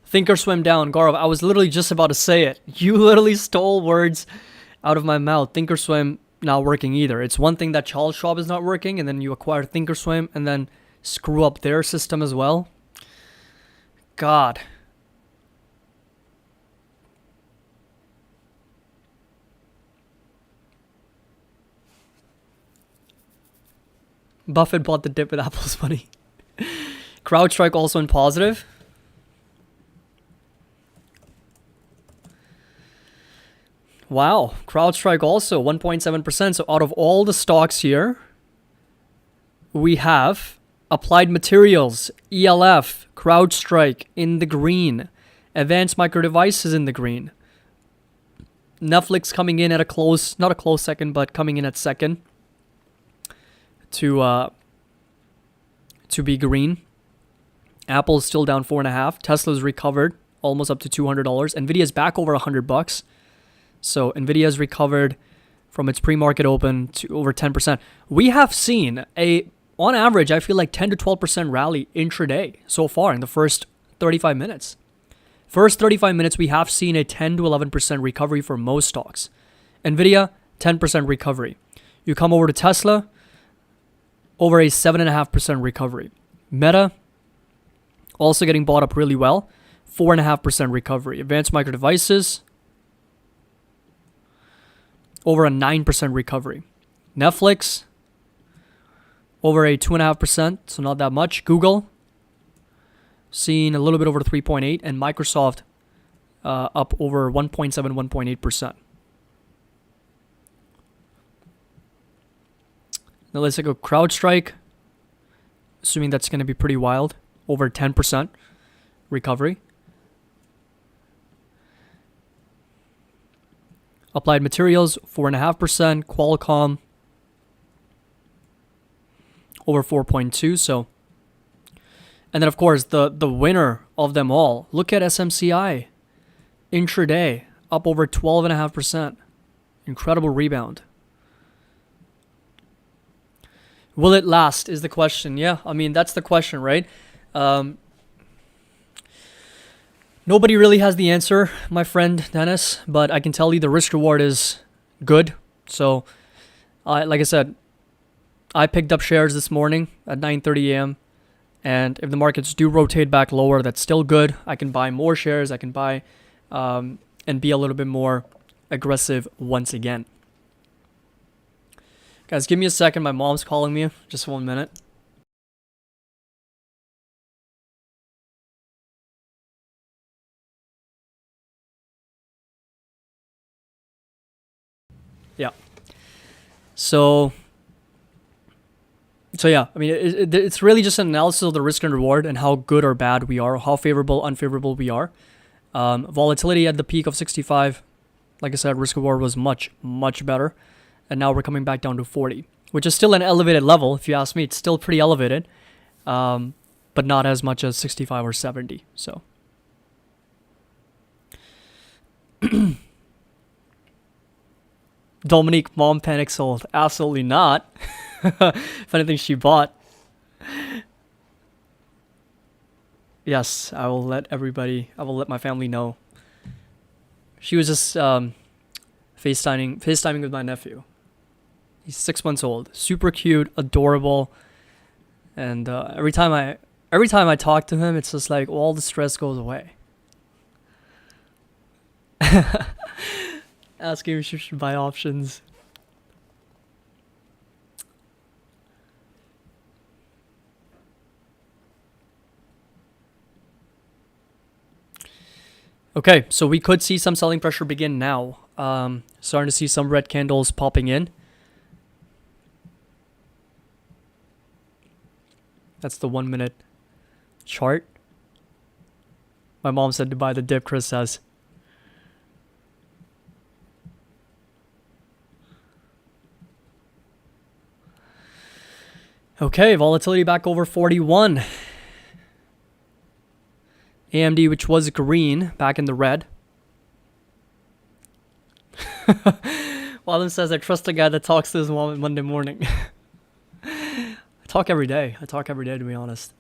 Thinkorswim down. Gaurav, I was literally just about to say it. You literally stole words out of my mouth. Thinkorswim not working either. It's one thing that Charles Schwab is not working, and then you acquire Thinkorswim and then screw up their system as well. God. Buffett bought the dip with Apple's money. CrowdStrike also in positive. Wow, CrowdStrike also 1.7%. So out of all the stocks here, we have Applied Materials, ELF, CrowdStrike in the green, Advanced Micro Devices in the green, Netflix coming in at a close, not a close second, but coming in at second to be green. Apple's still down 4.5. Tesla's recovered almost up to $200. Nvidia's back over $100. So Nvidia's recovered from its pre-market open to over 10%. We have seen on average, I feel like 10 to 12% rally intraday so far in the first 35 minutes. First 35 minutes, we have seen a 10 to 11% recovery for most stocks. Nvidia, 10% recovery. You come over to Tesla, over a 7.5% recovery. Meta, also getting bought up really well, 4.5% recovery. Advanced Micro Devices, over a 9% recovery. Netflix, over a 2.5%, so not that much. Google, seeing a little bit over 3.8%, and Microsoft up over 1.7, 1.8%. Now let's take a CrowdStrike, assuming that's going to be pretty wild, over 10% recovery. Applied Materials, 4.5%. Qualcomm, over 4.2%. So, and then of course the winner of them all. Look at SMCI, intraday, up over 12.5%. Incredible rebound. Will it last is the question. Yeah, I mean, that's the question, right? Nobody really has the answer, my friend Dennis, but I can tell you the risk reward is good. So, like I said, I picked up shares this morning at 9:30 a.m. And if the markets do rotate back lower, that's still good. I can buy more shares. I can buy and be a little bit more aggressive once again. Guys, give me a second. My mom's calling me. Just 1 minute. Yeah. So yeah, I mean, it's really just an analysis of the risk and reward and how good or bad we are, how favorable, unfavorable we are. Volatility at the peak of 65, like I said, risk reward was much, much better. And now we're coming back down to 40, which is still an elevated level. If you ask me, it's still pretty elevated, but not as much as 65 or 70. So. Dominique, mom panic sold. Absolutely not. If anything, she bought. Yes, I will let my family know. She was just FaceTiming with my nephew. He's 6 months old. Super cute, adorable. And every time I talk to him, it's just like all the stress goes away. Asking if she should buy options. Okay, so we could see some selling pressure begin now. Starting to see some red candles popping in. That's the 1 minute chart. My mom said to buy the dip, Chris says. Okay, volatility back over 41. AMD, which was green, back in the red. Walden says, I trust the guy that talks to his mom Monday morning. I talk every day, to be honest.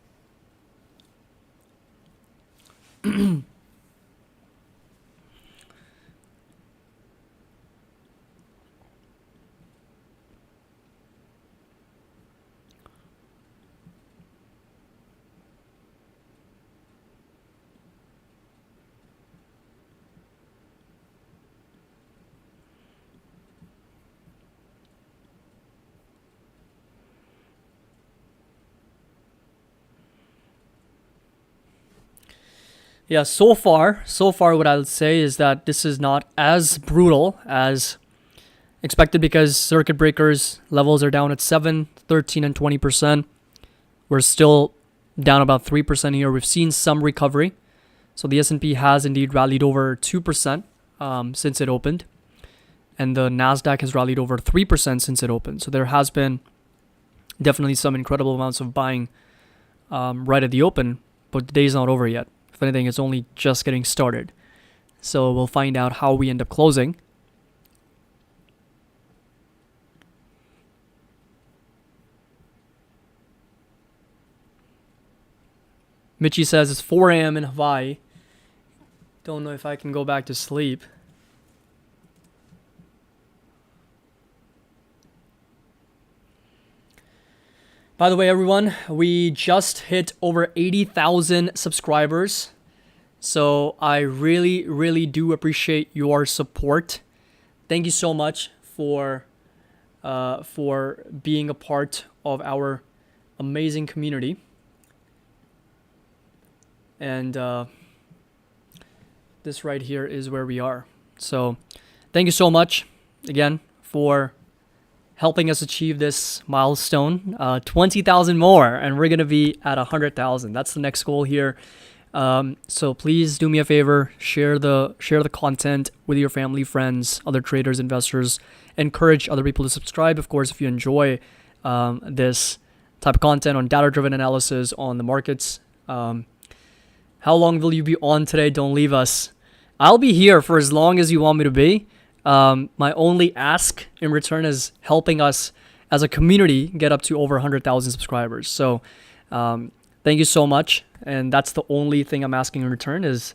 Yeah, so far, what I would say is that this is not as brutal as expected because circuit breakers levels are down at 7, 13, and 20%. We're still down about 3% here. We've seen some recovery. So the S&P has indeed rallied over 2% since it opened. And the NASDAQ has rallied over 3% since it opened. So there has been definitely some incredible amounts of buying right at the open, but the day's not over yet. If anything, it's only just getting started. So we'll find out how we end up closing. Michi says it's 4 a.m. in Hawaii. Don't know if I can go back to sleep. By the way, everyone, we just hit over 80,000 subscribers. So I really, really do appreciate your support. Thank you so much for being a part of our amazing community. And this right here is where we are. So thank you so much again for helping us achieve this milestone, 20,000 more, and we're gonna be at 100,000. That's the next goal here. So please do me a favor, share the content with your family, friends, other traders, investors. Encourage other people to subscribe, of course, if you enjoy this type of content on data-driven analysis on the markets. How long will you be on today? Don't leave us. I'll be here for as long as you want me to be. My only ask in return is helping us as a community get up to over 100,000 subscribers. So thank you so much. And that's the only thing I'm asking in return is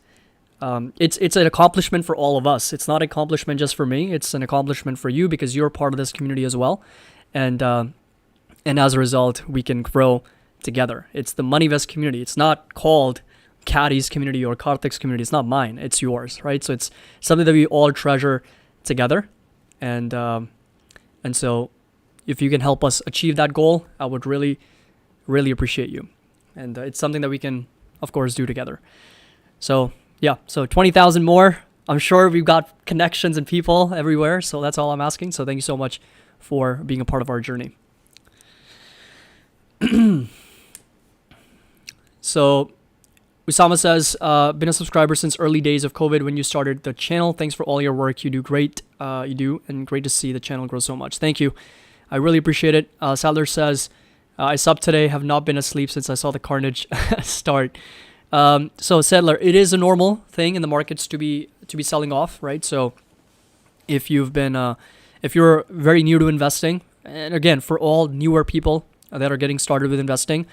it's an accomplishment for all of us. It's not an accomplishment just for me. It's an accomplishment for you because you're part of this community as well. And as a result, we can grow together. It's the MoneyVest community. It's not called Caddy's community or Karthik's community. It's not mine. It's yours, right? So it's something that we all treasure together. And so if you can help us achieve that goal, I would really, really appreciate you. And it's something that we can, of course, do together. So yeah, so 20,000 more. I'm sure we've got connections and people everywhere. So that's all I'm asking. So thank you so much for being a part of our journey. So Usama says, been a subscriber since early days of COVID when you started the channel. Thanks for all your work. You do great. You do, and great to see the channel grow so much. Thank you. I really appreciate it. Sadler says, I subbed today, have not been asleep since I saw the carnage start. So Sadler, it is a normal thing in the markets to be selling off, right? So if you've been, if you're very new to investing, and again, for all newer people that are getting started with investing,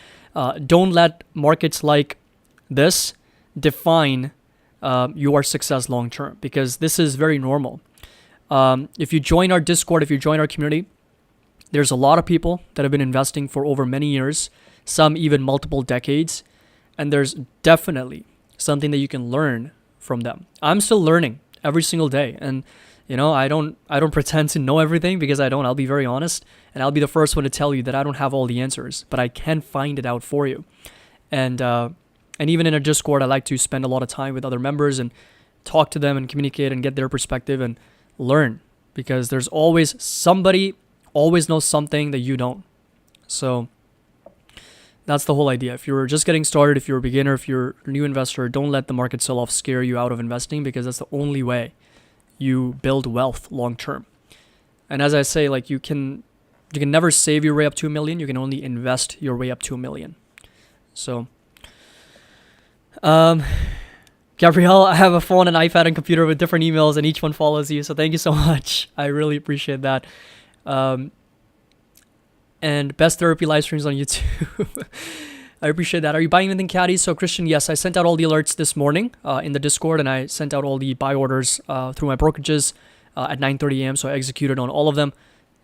don't let markets like this define your success long term, because this is very normal. If you join our Discord, if you join our community, there's a lot of people that have been investing for over many years, some even multiple decades, and there's definitely something that you can learn from them. I'm still learning every single day, and I don't pretend to know everything, because I don't. I'll be very honest, and I'll be the first one to tell you that I don't have all the answers, but I can find it out for you. And even in a Discord, I like to spend a lot of time with other members and talk to them and communicate and get their perspective and learn, because there's always somebody always knows something that you don't. So that's the whole idea. If you're just getting started, if you're a beginner, if you're a new investor, don't let the market sell-off scare you out of investing, because that's the only way you build wealth long term. And as I say, like you can never save your way up to $1 million. You can only invest your way up to $1 million. So Gabrielle, I have a phone, an iPad, and computer with different emails, and each one follows you. So thank you so much. I really appreciate that. And best therapy live streams on YouTube. I appreciate that. Are you buying anything, Caddy? So Christian, yes, I sent out all the alerts this morning in the Discord, and I sent out all the buy orders through my brokerages at 9:30 a.m. So I executed on all of them,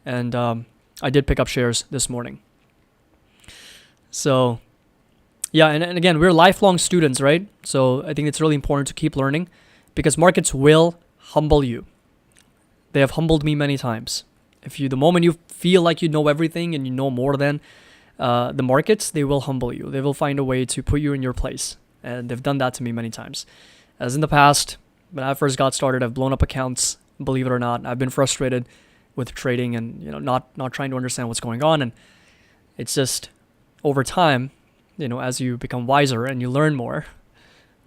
and I did pick up shares this morning. So yeah, and again, we're lifelong students, right? So I think it's really important to keep learning, because markets will humble you. They have humbled me many times. The moment you feel like you know everything and you know more than the markets, they will humble you. They will find a way to put you in your place. And they've done that to me many times. As in the past, when I first got started, I've blown up accounts, believe it or not. I've been frustrated with trading and not trying to understand what's going on. And it's just over time, as you become wiser and you learn more,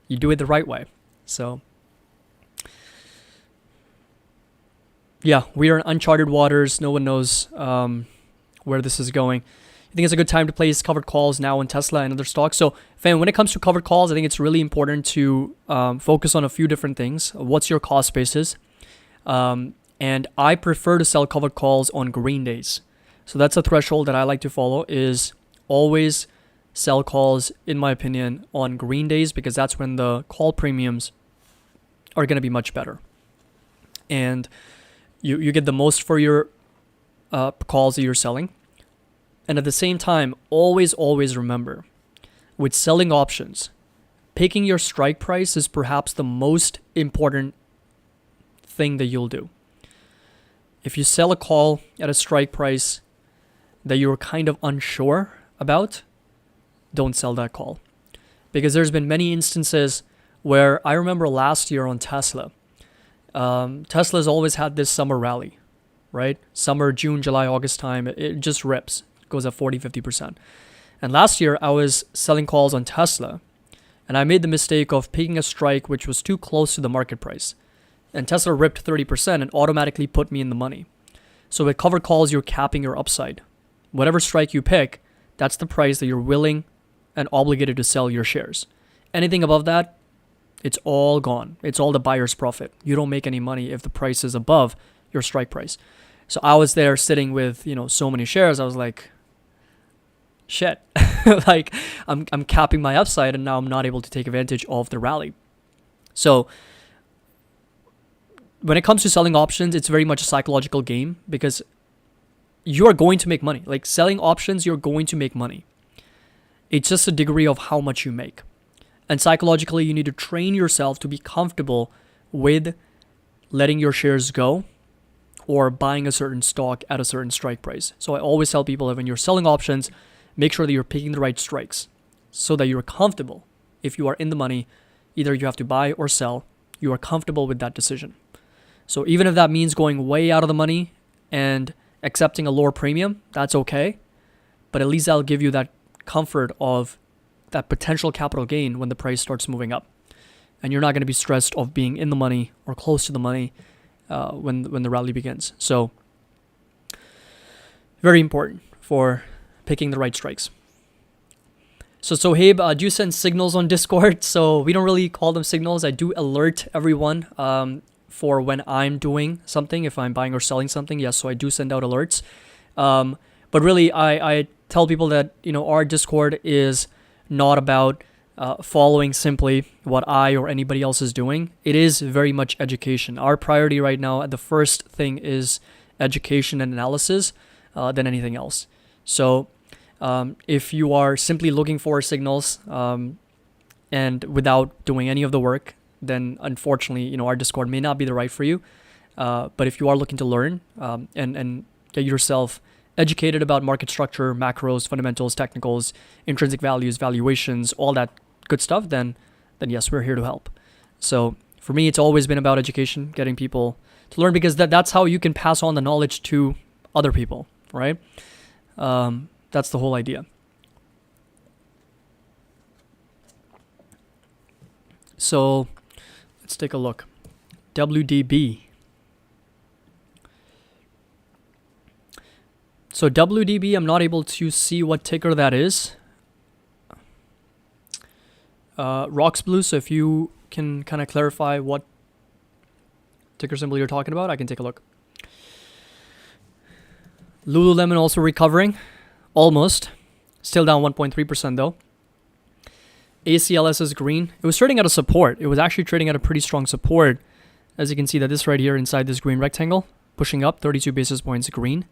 you do it the right way. So yeah, we are in uncharted waters. No one knows where this is going. I think it's a good time to place covered calls now in Tesla and other stocks. So, fam, when it comes to covered calls, I think it's really important to focus on a few different things. What's your cost basis? And I prefer to sell covered calls on green days. So that's a threshold that I like to follow, is always sell calls, in my opinion, on green days, because that's when the call premiums are going to be much better. And you get the most for your calls that you're selling. And at the same time, always remember, with selling options, picking your strike price is perhaps the most important thing that you'll do. If you sell a call at a strike price that you're kind of unsure about, don't sell that call. Because there's been many instances where I remember last year on Tesla, Tesla's always had this summer rally, right? Summer, June, July, August time, it just rips. It goes up 40, 50%. And last year I was selling calls on Tesla, and I made the mistake of picking a strike which was too close to the market price. And Tesla ripped 30% and automatically put me in the money. So with covered calls, you're capping your upside. Whatever strike you pick, that's the price that you're willing and obligated to sell your shares. Anything above that, It's all gone. It's all the buyer's profit. You don't make any money if the price is above your strike price. So I was there sitting with, so many shares. I was like, shit, like I'm capping my upside and now I'm not able to take advantage of the rally. So when it comes to selling options, it's very much a psychological game because you are going to make money. Like selling options, you're going to make money. It's just a degree of how much you make. And psychologically, you need to train yourself to be comfortable with letting your shares go or buying a certain stock at a certain strike price. So I always tell people that when you're selling options, make sure that you're picking the right strikes so that you're comfortable. If you are in the money, either you have to buy or sell, you are comfortable with that decision. So even if that means going way out of the money and accepting a lower premium, that's okay. But at least that'll give you that comfort of that potential capital gain when the price starts moving up. And you're not going to be stressed of being in the money or close to the money when the rally begins. So very important for picking the right strikes. So Sohaib, do you send signals on Discord? So we don't really call them signals. I do alert everyone for when I'm doing something, if I'm buying or selling something. Yes, so I do send out alerts. But really, I tell people that, our Discord is not about following simply what I or anybody else is doing. It is very much education. Our priority right now, the first thing is education and analysis than anything else. So if you are simply looking for signals and without doing any of the work, then unfortunately, our Discord may not be the right for you. But if you are looking to learn and get yourself educated about market structure, macros, fundamentals, technicals, intrinsic values, valuations, all that good stuff, then yes, we're here to help. So for me, it's always been about education, getting people to learn, because that's how you can pass on the knowledge to other people, right? That's the whole idea. So let's take a look. WDB. So WDB, I'm not able to see what ticker that is. Rocks Blue, so if you can kind of clarify what ticker symbol you're talking about, I can take a look. Lululemon also recovering, almost. Still down 1.3% though. ACLS is green. It was trading at a support. It was actually trading at a pretty strong support. As you can see, that this right here inside this green rectangle, pushing up 32 basis points green.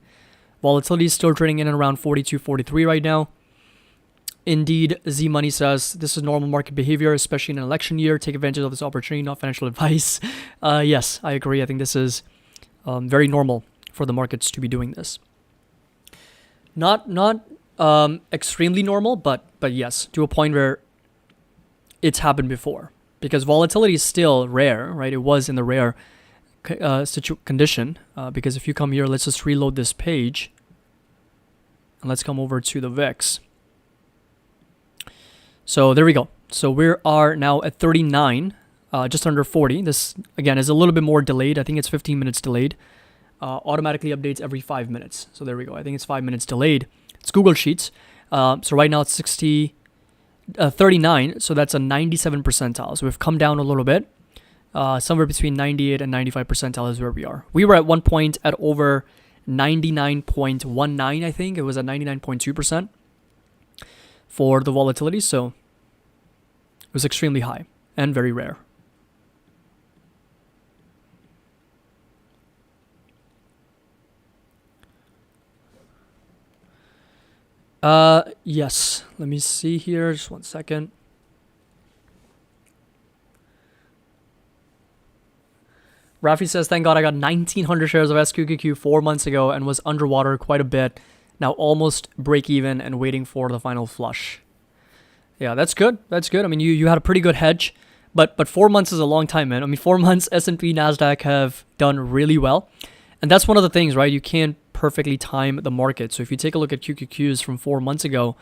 Volatility is still trading in and around 42, 43 right now. Indeed, Z Money says this is normal market behavior, especially in an election year. Take advantage of this opportunity, not financial advice. Yes, I agree. I think this is very normal for the markets to be doing this. Not extremely normal, but yes, to a point where it's happened before. Because volatility is still rare, right? It was in the rare condition. Because if you come here, let's just reload this page. And let's come over to the VIX. So there we go. So we are now at 39, just under 40. This, again, is a little bit more delayed. I think it's 15 minutes delayed. Automatically updates every 5 minutes. So there we go. I think it's 5 minutes delayed. It's Google Sheets. So right now it's 39. So that's a 97 percentile. So we've come down a little bit. Somewhere between 98 and 95 percentile is where we are. We were at one point at over 99.19, I think. It was at 99.2% for the volatility. So it was extremely high and very rare. Yes. Let me see here. Just 1 second. Rafi says, thank God I got 1,900 shares of SQQQ 4 months ago and was underwater quite a bit. Now almost break even and waiting for the final flush. Yeah, that's good. That's good. I mean, you had a pretty good hedge, but 4 months is a long time, man. I mean, 4 months S&P, NASDAQ have done really well. And that's one of the things, right? You can't perfectly time the market. So if you take a look at QQQs from 4 months ago,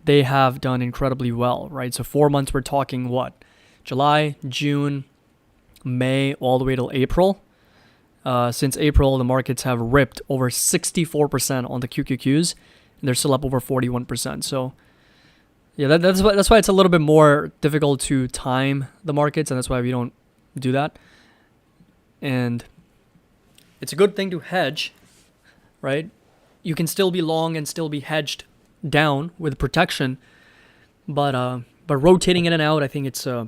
they have done incredibly well, right? So 4 months, we're talking what? July, June, May, all the way till April. Since April, the markets have ripped over 64% on the QQQs, and they're still up over 41%. So Yeah, that's why it's a little bit more difficult to time the markets, and that's why we don't do that. And it's a good thing to hedge, right? You can still be long and still be hedged down with protection, but rotating in and out, I think it's a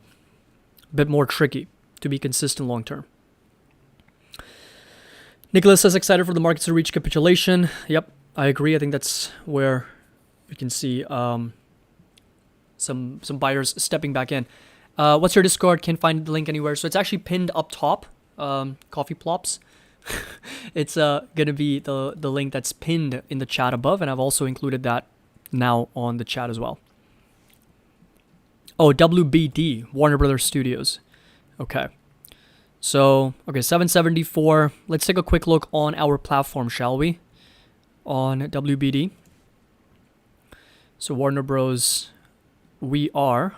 bit more tricky to be consistent long term. Nicholas is excited for the markets to reach capitulation. Yep, I agree. I think that's where we can see some buyers stepping back in. What's your Discord? Can't find the link anywhere. So it's actually pinned up top. Coffee plops. It's gonna be the link that's pinned in the chat above, and I've also included that now on the chat as well. Oh, WBD, Warner Brothers Studios. Okay. So, okay, 774. Let's take a quick look on our platform, shall we? On WBD. So Warner Bros. We are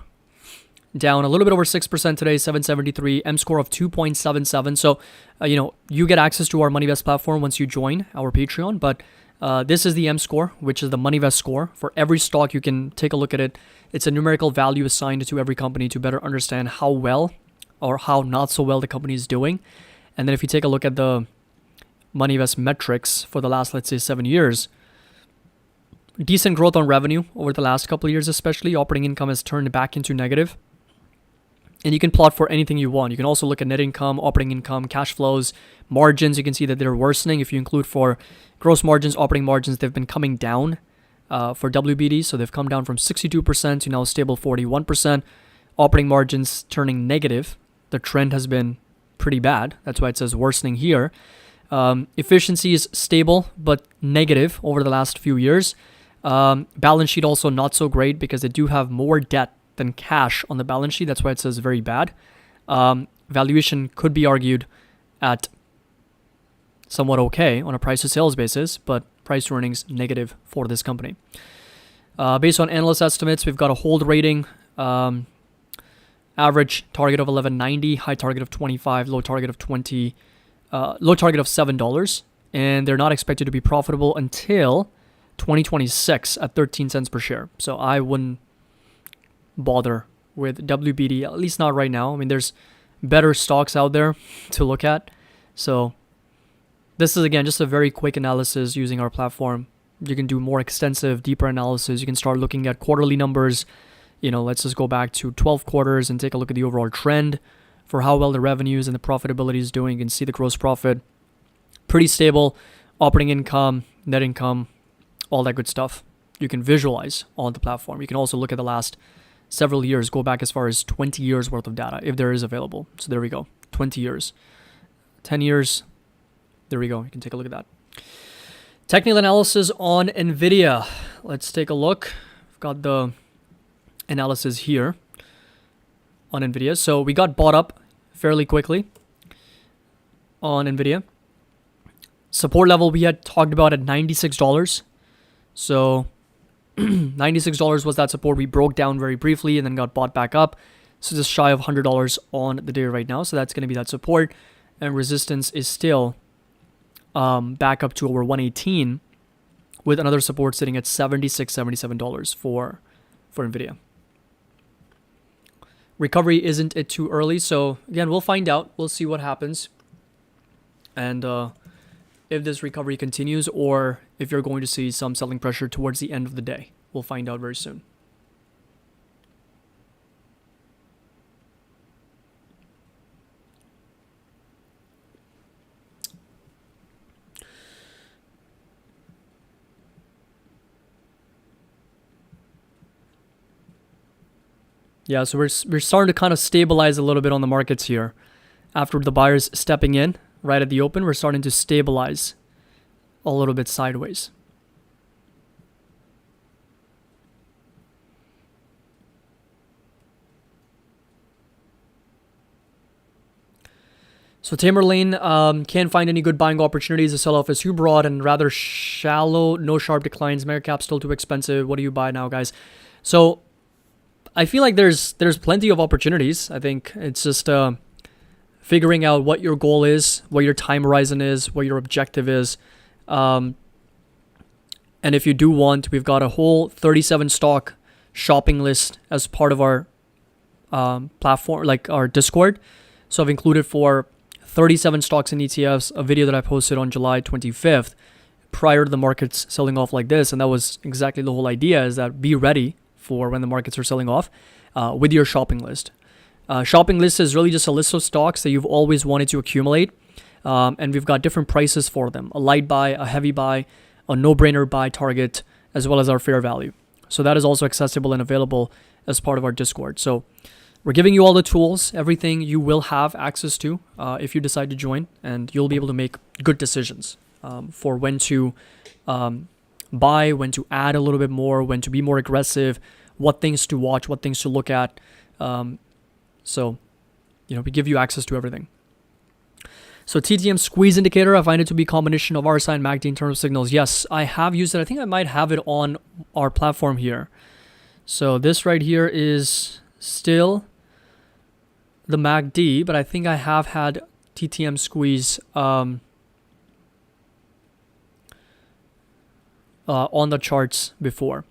down a little bit over 6% today, 773, M score of 2.77. So, you get access to our MoneyVest platform once you join our Patreon, but this is the M score, which is the MoneyVest score. For every stock, you can take a look at it. It's a numerical value assigned to every company to better understand how well or how not so well the company is doing. And then if you take a look at the MoneyVest metrics for the last, let's say, 7 years, decent growth on revenue over the last couple of years, especially. Operating income has turned back into negative. And you can plot for anything you want. You can also look at net income, operating income, cash flows, margins. You can see that they're worsening. If you include for gross margins, operating margins, they've been coming down for WBD. So they've come down from 62% to now stable 41%. Operating margins turning negative. The trend has been pretty bad. That's why it says worsening here. Efficiency is stable but negative over the last few years. Balance sheet also not so great because they do have more debt than cash on the balance sheet. That's why it says very bad. Valuation could be argued at somewhat okay on a price to sales basis, but price to earnings negative for this company. Based on analyst estimates, we've got a hold rating, average target of 11.90, high target of 25, low target of 20, low target of $7, and they're not expected to be profitable until 2026 at 13 cents per share. So I wouldn't bother with WBD, at least not right now. I mean, there's better stocks out there to look at. So this is, again, just a very quick analysis using our platform. You can do more extensive, deeper analysis. You can start looking at quarterly numbers. Let's just go back to 12 quarters and take a look at the overall trend for how well the revenues and the profitability is doing. You can see the gross profit, pretty stable, operating income, net income, all that good stuff. You can visualize on the platform. You can also look at the last several years, go back as far as 20 years worth of data if there is available. So there we go, 20 years, 10 years. There we go. You can take a look at that. Technical analysis on NVIDIA. Let's take a look. I've got the analysis here on NVIDIA. So we got bought up fairly quickly on NVIDIA. Support level we had talked about at $96. So $96 was that support. We broke down very briefly and then got bought back up. So just shy of $100 on the day right now. So that's going to be that support. And resistance is still back up to over 118 with another support sitting at $76, $77 for NVIDIA. Recovery isn't it too early? So again, we'll find out. We'll see what happens. And if this recovery continues or if you're going to see some selling pressure towards the end of the day. We'll find out very soon. Yeah, so we're starting to kind of stabilize a little bit on the markets here. After the buyers stepping in right at the open, we're starting to stabilize a little bit sideways. So Tamerlane can't find any good buying opportunities. The sell-off is too broad and rather shallow. No sharp declines. Market still too expensive. What do you buy now, guys? So I feel like there's plenty of opportunities. I think it's just figuring out what your goal is, what your time horizon is, what your objective is. And if you do want, we've got a whole 37 stock shopping list as part of our platform, like our Discord. So I've included for 37 stocks and ETFs a video that I posted on July 25th prior to the markets selling off like this. And that was exactly the whole idea, is that be ready for when the markets are selling off with your shopping list. Shopping list is really just a list of stocks that you've always wanted to accumulate. And we've got different prices for them: a light buy, a heavy buy, a no-brainer buy target, as well as our fair value. So that is also accessible and available as part of our Discord. So we're giving you all the tools, everything you will have access to if you decide to join, and you'll be able to make good decisions for when to buy, when to add a little bit more, when to be more aggressive, what things to watch, what things to look at. So, we give you access to everything. So TTM squeeze indicator, I find it to be a combination of RSI and MACD in terms of signals. Yes, I have used it. I think I might have it on our platform here. So this right here is still the MACD, but I think I have had TTM squeeze on the charts before.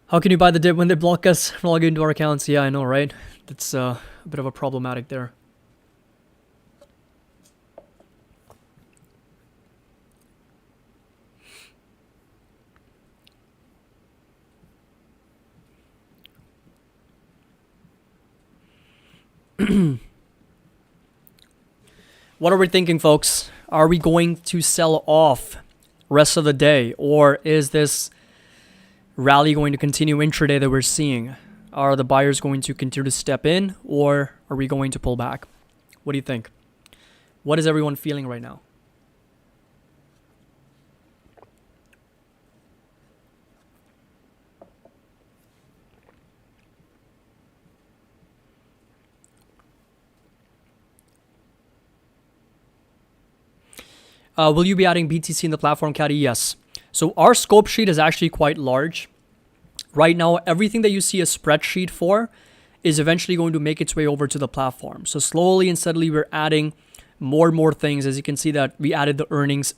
How can you buy the dip when they block us from logging into our accounts? Yeah, I know, right? That's a bit of a problematic there. What are we thinking, folks? Are we going to sell off rest of the day, or is this rally going to continue intraday that we're seeing? Are the buyers going to continue to step in, or are we going to pull back? What do you think? What is everyone feeling right now? Will you be adding BTC in the platform, Caddy? Yes. So our scope sheet is actually quite large. Right now, everything that you see a spreadsheet for is eventually going to make its way over to the platform. So slowly and steadily, we're adding more and more things. As you can see that we added the earnings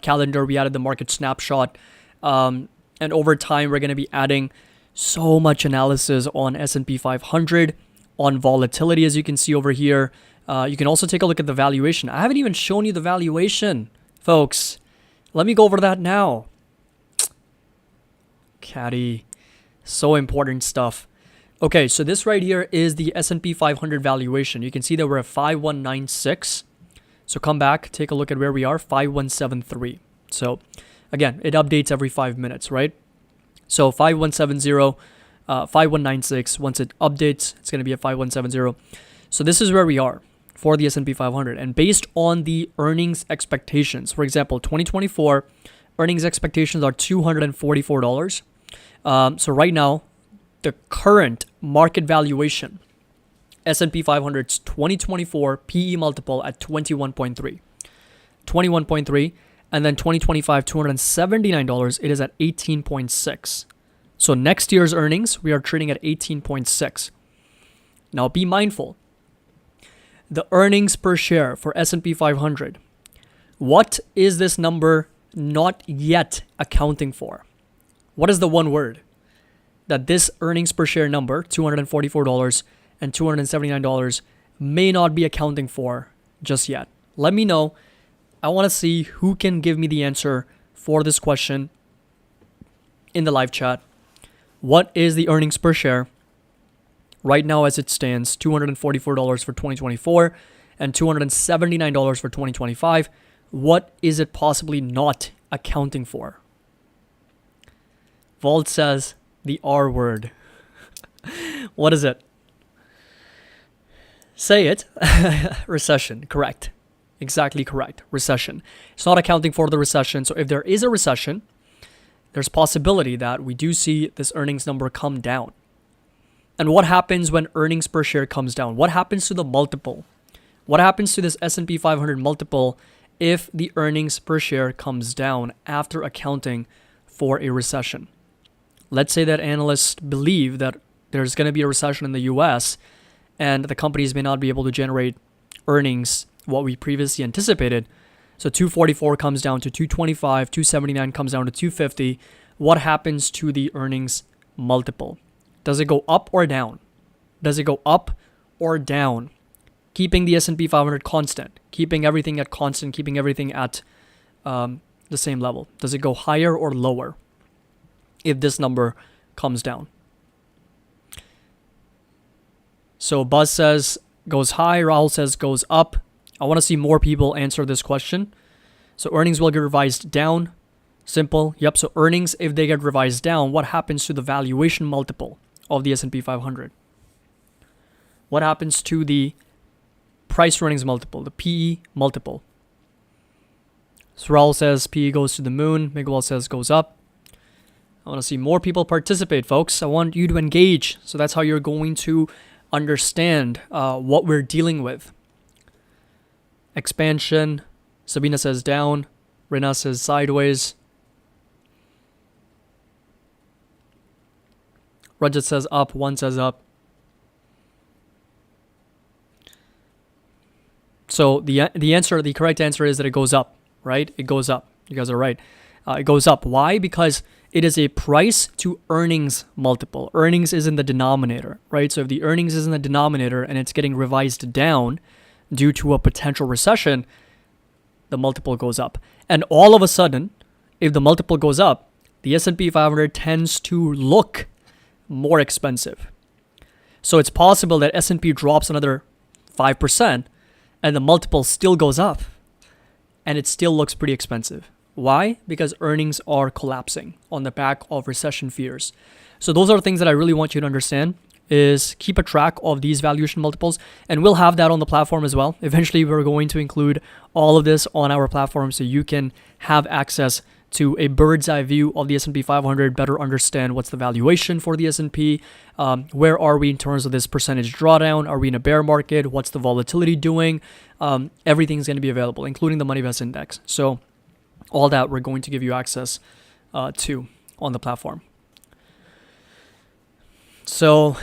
calendar, we added the market snapshot. And over time, we're going to be adding so much analysis on S&P 500, on volatility, as you can see over here. You can also take a look at the valuation. I haven't even shown you the valuation, folks. Let me go over that now. Caddy, so important stuff. Okay, so this right here is the S&P 500 valuation. You can see that we're at 5196. So come back, take a look at where we are, 5173. So again, it updates every 5 minutes, right? So 5170, 5196. Once it updates, it's going to be at 5170. So this is where we are for the S&P 500. And based on the earnings expectations, for example, 2024 earnings expectations are $244. So right now, the current market valuation, S&P 500's 2024 PE multiple at 21.3. 21.3. And then 2025, $279, it is at 18.6. So next year's earnings, we are trading at 18.6. Now be mindful. The earnings per share for S&P 500. What is this number not yet accounting for? What is the one word that this earnings per share number, $244 and $279, may not be accounting for just yet? Let me know. I want to see who can give me the answer for this question in the live chat. What is the earnings per share right now as it stands? $244 for 2024 and $279 for 2025. What is it possibly not accounting for? Vault says the R word. What is it? Say it. Recession. Correct. Exactly correct. Recession. It's not accounting for the recession. So if there is a recession, there's possibility that we do see this earnings number come down. And what happens when earnings per share comes down? What happens to the multiple? What happens to this S&P 500 multiple if the earnings per share comes down after accounting for a recession? Let's say that analysts believe that there's going to be a recession in the US and the companies may not be able to generate earnings what we previously anticipated. So 244 comes down to 225, 279 comes down to 250. What happens to the earnings multiple. Does it go up or down? Does it go up or down? Keeping the S&P 500 constant, keeping everything at constant, keeping everything at the same level. Does it go higher or lower if this number comes down? So Buzz says goes high, Rahul says goes up. I want to see more people answer this question. So earnings will get revised down. Simple. Yep. So earnings, if they get revised down, what happens to the valuation multiple of the S&P 500? What happens to the price earnings multiple, the PE multiple? So Rahul says PE goes to the moon. Miguel says goes up. I want to see more people participate, folks. I want you to engage. So that's how you're going to understand what we're dealing with. Expansion. Sabina says down. Rina says sideways. Rajat says up. One says up. So the correct answer is that it goes up, right? It goes up. You guys are right. It goes up. Why? Because it is a price to earnings multiple. Earnings is in the denominator, right? So if the earnings is in the denominator and it's getting revised down due to a potential recession, the multiple goes up. And all of a sudden, if the multiple goes up, the S&P 500 tends to look more expensive. So it's possible that S&P drops another 5% and the multiple still goes up and it still looks pretty expensive. Why? Because earnings are collapsing on the back of recession fears. So those are things that I really want you to understand, is keep a track of these valuation multiples, and we'll have that on the platform as well. Eventually, we're going to include all of this on our platform so you can have access to a bird's eye view of the S&P 500, better understand what's the valuation for the S&P, where are we in terms of this percentage drawdown, are we in a bear market, what's the volatility doing, everything's going to be available, including the MoneyVest Index. So all that we're going to give you access to on the platform. So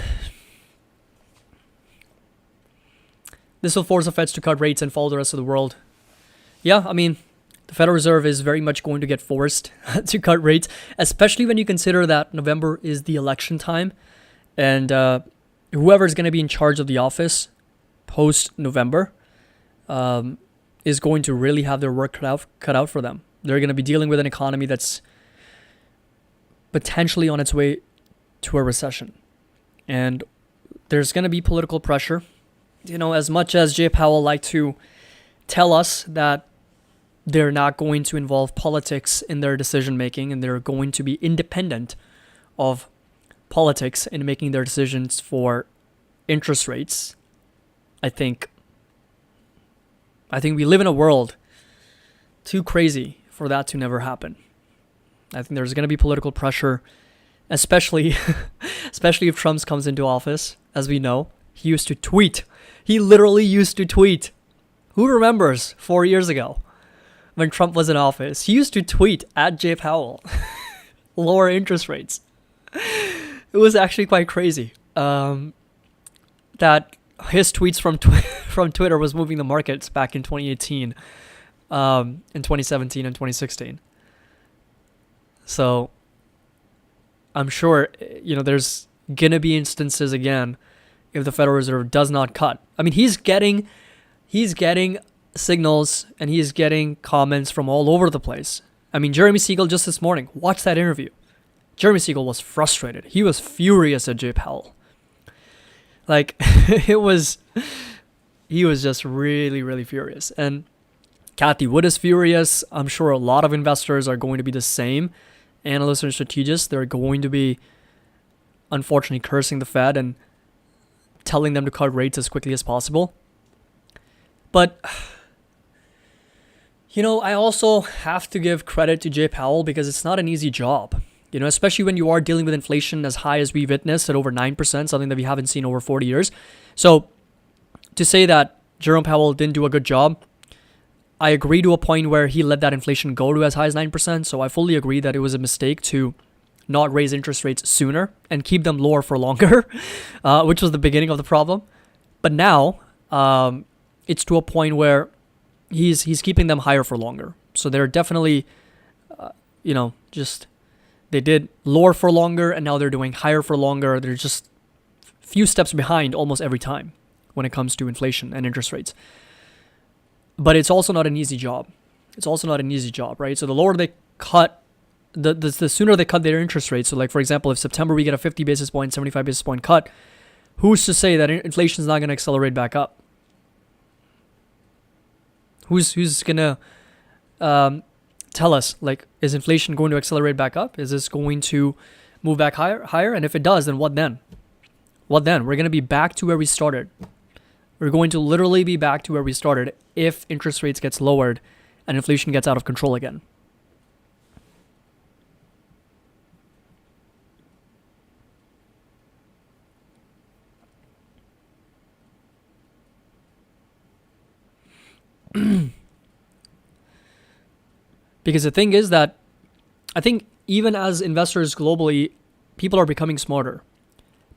this will force the Feds to cut rates and follow the rest of the world. Yeah, I mean, the Federal Reserve is very much going to get forced to cut rates, especially when you consider that November is the election time, and whoever is going to be in charge of the office post-November is going to really have their work cut out for them. They're going to be dealing with an economy that's potentially on its way to a recession. And there's going to be political pressure. You know, as much as Jay Powell liked to tell us that they're not going to involve politics in their decision making and they're going to be independent of politics in making their decisions for interest rates, I think we live in a world too crazy for that to never happen. I think there's going to be political pressure, especially if Trump comes into office. As we know, he used to tweet. He literally used to tweet. Who remembers 4 years ago when Trump was in office? He used to tweet at Jay Powell, lower interest rates. It was actually quite crazy that his tweets from Twitter was moving the markets back in 2018, in 2017 and 2016. So I'm sure, there's going to be instances again if the Federal Reserve does not cut. I mean, he's getting signals and he's getting comments from all over the place. I mean, Jeremy Siegel just this morning, watch that interview. Jeremy Siegel was frustrated. He was furious at Jay Powell. Like, he was just really, really furious. And Kathy Wood is furious. I'm sure a lot of investors are going to be the same. Analysts and strategists, they're going to be, unfortunately, cursing the Fed and telling them to cut rates as quickly as possible. But, I also have to give credit to Jay Powell because it's not an easy job. Especially when you are dealing with inflation as high as we witnessed at over 9%, something that we haven't seen over 40 years. So to say that Jerome Powell didn't do a good job, I agree to a point where he let that inflation go to as high as 9%. So I fully agree that it was a mistake to not raise interest rates sooner and keep them lower for longer, which was the beginning of the problem. But now it's to a point where he's keeping them higher for longer. So they're definitely, They did lower for longer, and now they're doing higher for longer. They're just few steps behind almost every time when it comes to inflation and interest rates. But it's also not an easy job. Right? So the lower they cut, the sooner they cut their interest rates. So like, for example, if September we get a 50 basis point, 75 basis point cut, who's to say that inflation is not going to accelerate back up? Who's going to tell us, like, is inflation going to accelerate back up? Is this going to move back higher? And if it does, then what then? We're going to be back to where we started. We're going to literally be back to where we started if interest rates gets lowered and inflation gets out of control again. Because the thing is that I think even as investors globally, people are becoming smarter.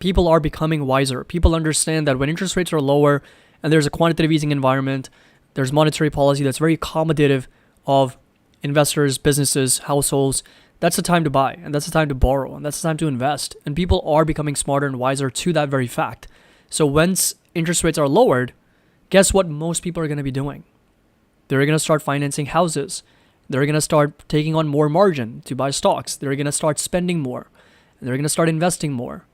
People are becoming wiser. People understand that when interest rates are lower and there's a quantitative easing environment, there's monetary policy that's very accommodative of investors, businesses, households, that's the time to buy, and that's the time to borrow, and that's the time to invest. And people are becoming smarter and wiser to that very fact. So once interest rates are lowered, guess what most people are going to be doing? They're going to start financing houses. They're going to start taking on more margin to buy stocks. They're going to start spending more. And they're going to start investing more.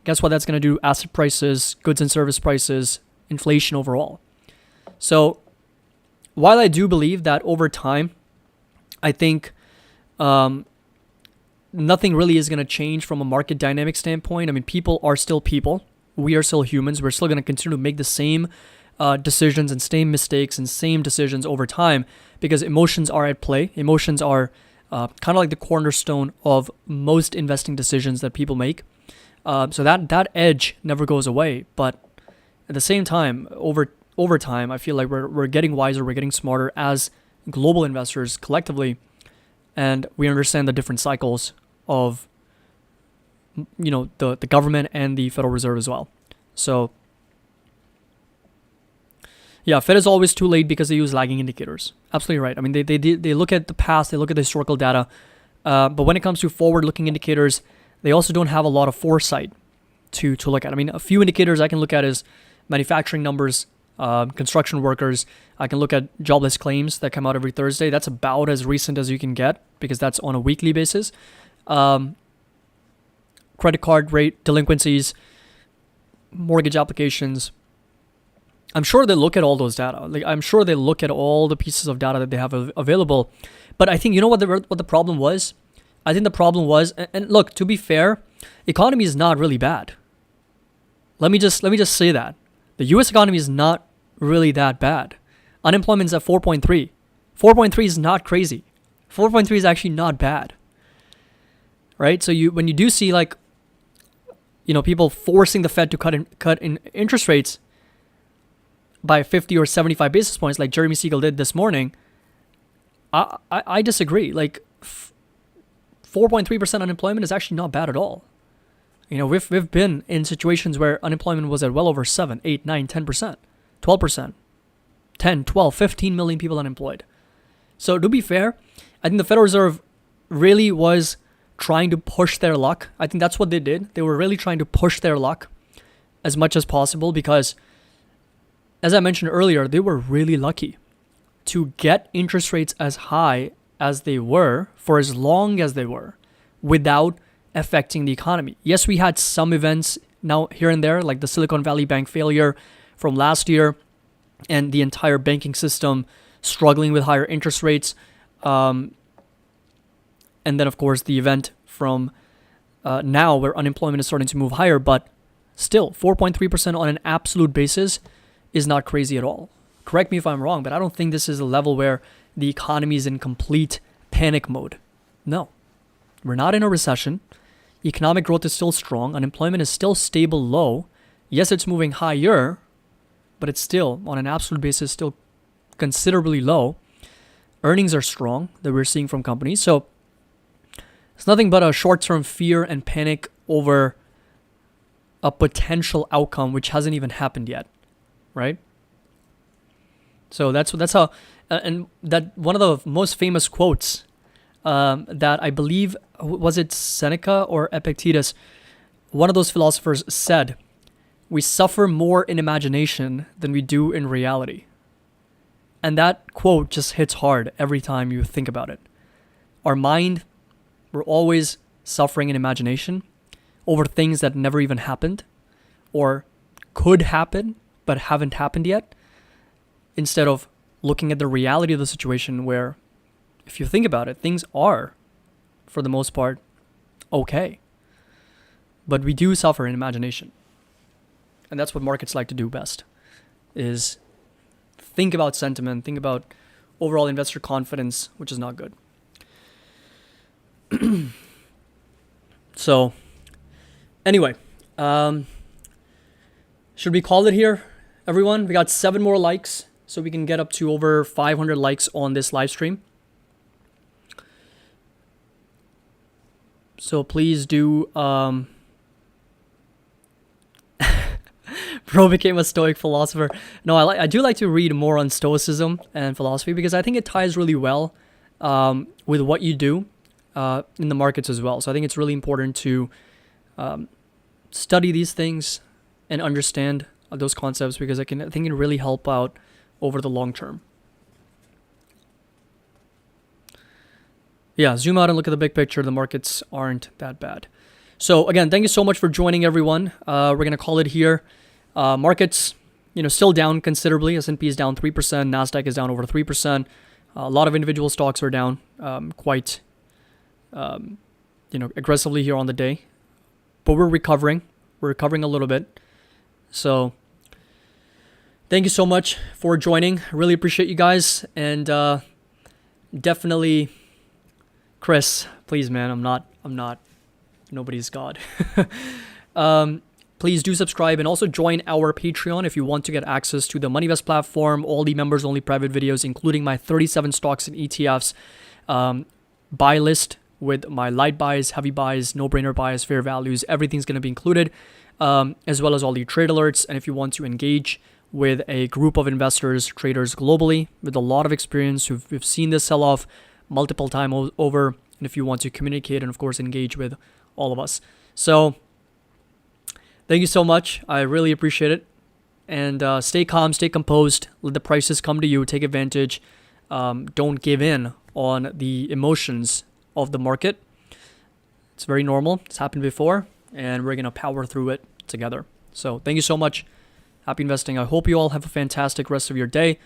Guess what that's going to do? Asset prices, goods and service prices, inflation overall. So while I do believe that over time, I think nothing really is going to change from a market dynamic standpoint. I mean, people are still people. We are still humans. We're still going to continue to make the same decisions and same mistakes and same decisions over time because emotions are at play. Emotions are kind of like the cornerstone of most investing decisions that people make. So that edge never goes away. But at the same time, over time, I feel like we're getting wiser, we're getting smarter as global investors collectively, and we understand the different cycles of the government and the Federal Reserve as well. So yeah, Fed is always too late because they use lagging indicators. Absolutely right. I mean, they look at the past, they look at the historical data, but when it comes to forward-looking indicators, they also don't have a lot of foresight to look at. I mean, a few indicators I can look at is manufacturing numbers, construction workers. I can look at jobless claims that come out every Thursday. That's about as recent as you can get because that's on a weekly basis. Credit card rate, delinquencies, mortgage applications. I'm sure they look at all those data. Like, I'm sure they look at all the pieces of data that they have available. But I think, you know what the problem was? I think the problem was, and look, to be fair, economy is not really bad. Let me just say that. The US economy is not really that bad. Unemployment is at 4.3. 4.3 is not crazy. 4.3 is actually not bad. Right? So when you do see people forcing the Fed to cut in interest rates by 50 or 75 basis points like Jeremy Siegel did this morning, I disagree. Like 4.3% unemployment is actually not bad at all. We've been in situations where unemployment was at well over 7, 8, 9, 10%, 12%, 10, 12, 15 million people unemployed. So to be fair, I think the Federal Reserve really was trying to push their luck. I think that's what they did. They were really trying to push their luck as much as possible because, as I mentioned earlier, they were really lucky to get interest rates as high as they were for as long as they were without affecting the economy. Yes, we had some events now here and there, like the Silicon Valley Bank failure from last year and the entire banking system struggling with higher interest rates. And then, of course, the event from now where unemployment is starting to move higher. But still, 4.3% on an absolute basis is not crazy at all. Correct me if I'm wrong, but I don't think this is a level where the economy is in complete panic mode. No, we're not in a recession. Economic growth is still strong. Unemployment is still stable low. Yes, it's moving higher, but it's still, on an absolute basis, still considerably low. Earnings are strong that we're seeing from companies. So it's nothing but a short-term fear and panic over a potential outcome which hasn't even happened yet, right? So that's how, and that one of the most famous quotes that I believe, was it Seneca or Epictetus? One of those philosophers said, we suffer more in imagination than we do in reality. And that quote just hits hard every time you think about it. Our mind, we're always suffering in imagination over things that never even happened or could happen but haven't happened yet, instead of looking at the reality of the situation where, if you think about it, things are, for the most part, okay. But we do suffer in imagination. And that's what markets like to do best, is think about sentiment, think about overall investor confidence, which is not good. So, anyway, should we call it here, everyone? We got 7 more likes, so we can get up to over 500 likes on this live stream. So please do. Bro became a Stoic philosopher. No, I do like to read more on Stoicism and philosophy because I think it ties really well with what you do in the markets as well. So I think it's really important to study these things and understand those concepts, because I think it can really help out over the long term. Yeah, zoom out and look at the big picture. The markets aren't that bad. So again, thank you so much for joining, everyone. We're going to call it here. Markets, still down considerably. S&P is down 3%. NASDAQ is down over 3%. A lot of individual stocks are down quite, aggressively here on the day. But we're recovering. We're recovering a little bit. So thank you so much for joining. Really appreciate you guys. And definitely, Chris, please, man, I'm not, nobody's God. Please do subscribe and also join our Patreon if you want to get access to the MoneyVest platform, all the members-only private videos, including my 37 stocks and ETFs buy list with my light buys, heavy buys, no-brainer buys, fair values. Everything's going to be included, as well as all the trade alerts. And if you want to engage with a group of investors, traders globally with a lot of experience who've seen this sell-off multiple times over, and if you want to communicate and, of course, engage with all of us. So thank you so much. I really appreciate it. And stay calm, stay composed. Let the prices come to you. Take advantage. Don't give in on the emotions of the market. It's very normal. It's happened before. And we're going to power through it together. So thank you so much. Happy investing. I hope you all have a fantastic rest of your day.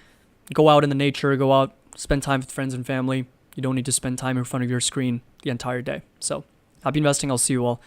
Go out in the nature. Go out. Spend time with friends and family. You don't need to spend time in front of your screen the entire day. So happy investing. I'll see you all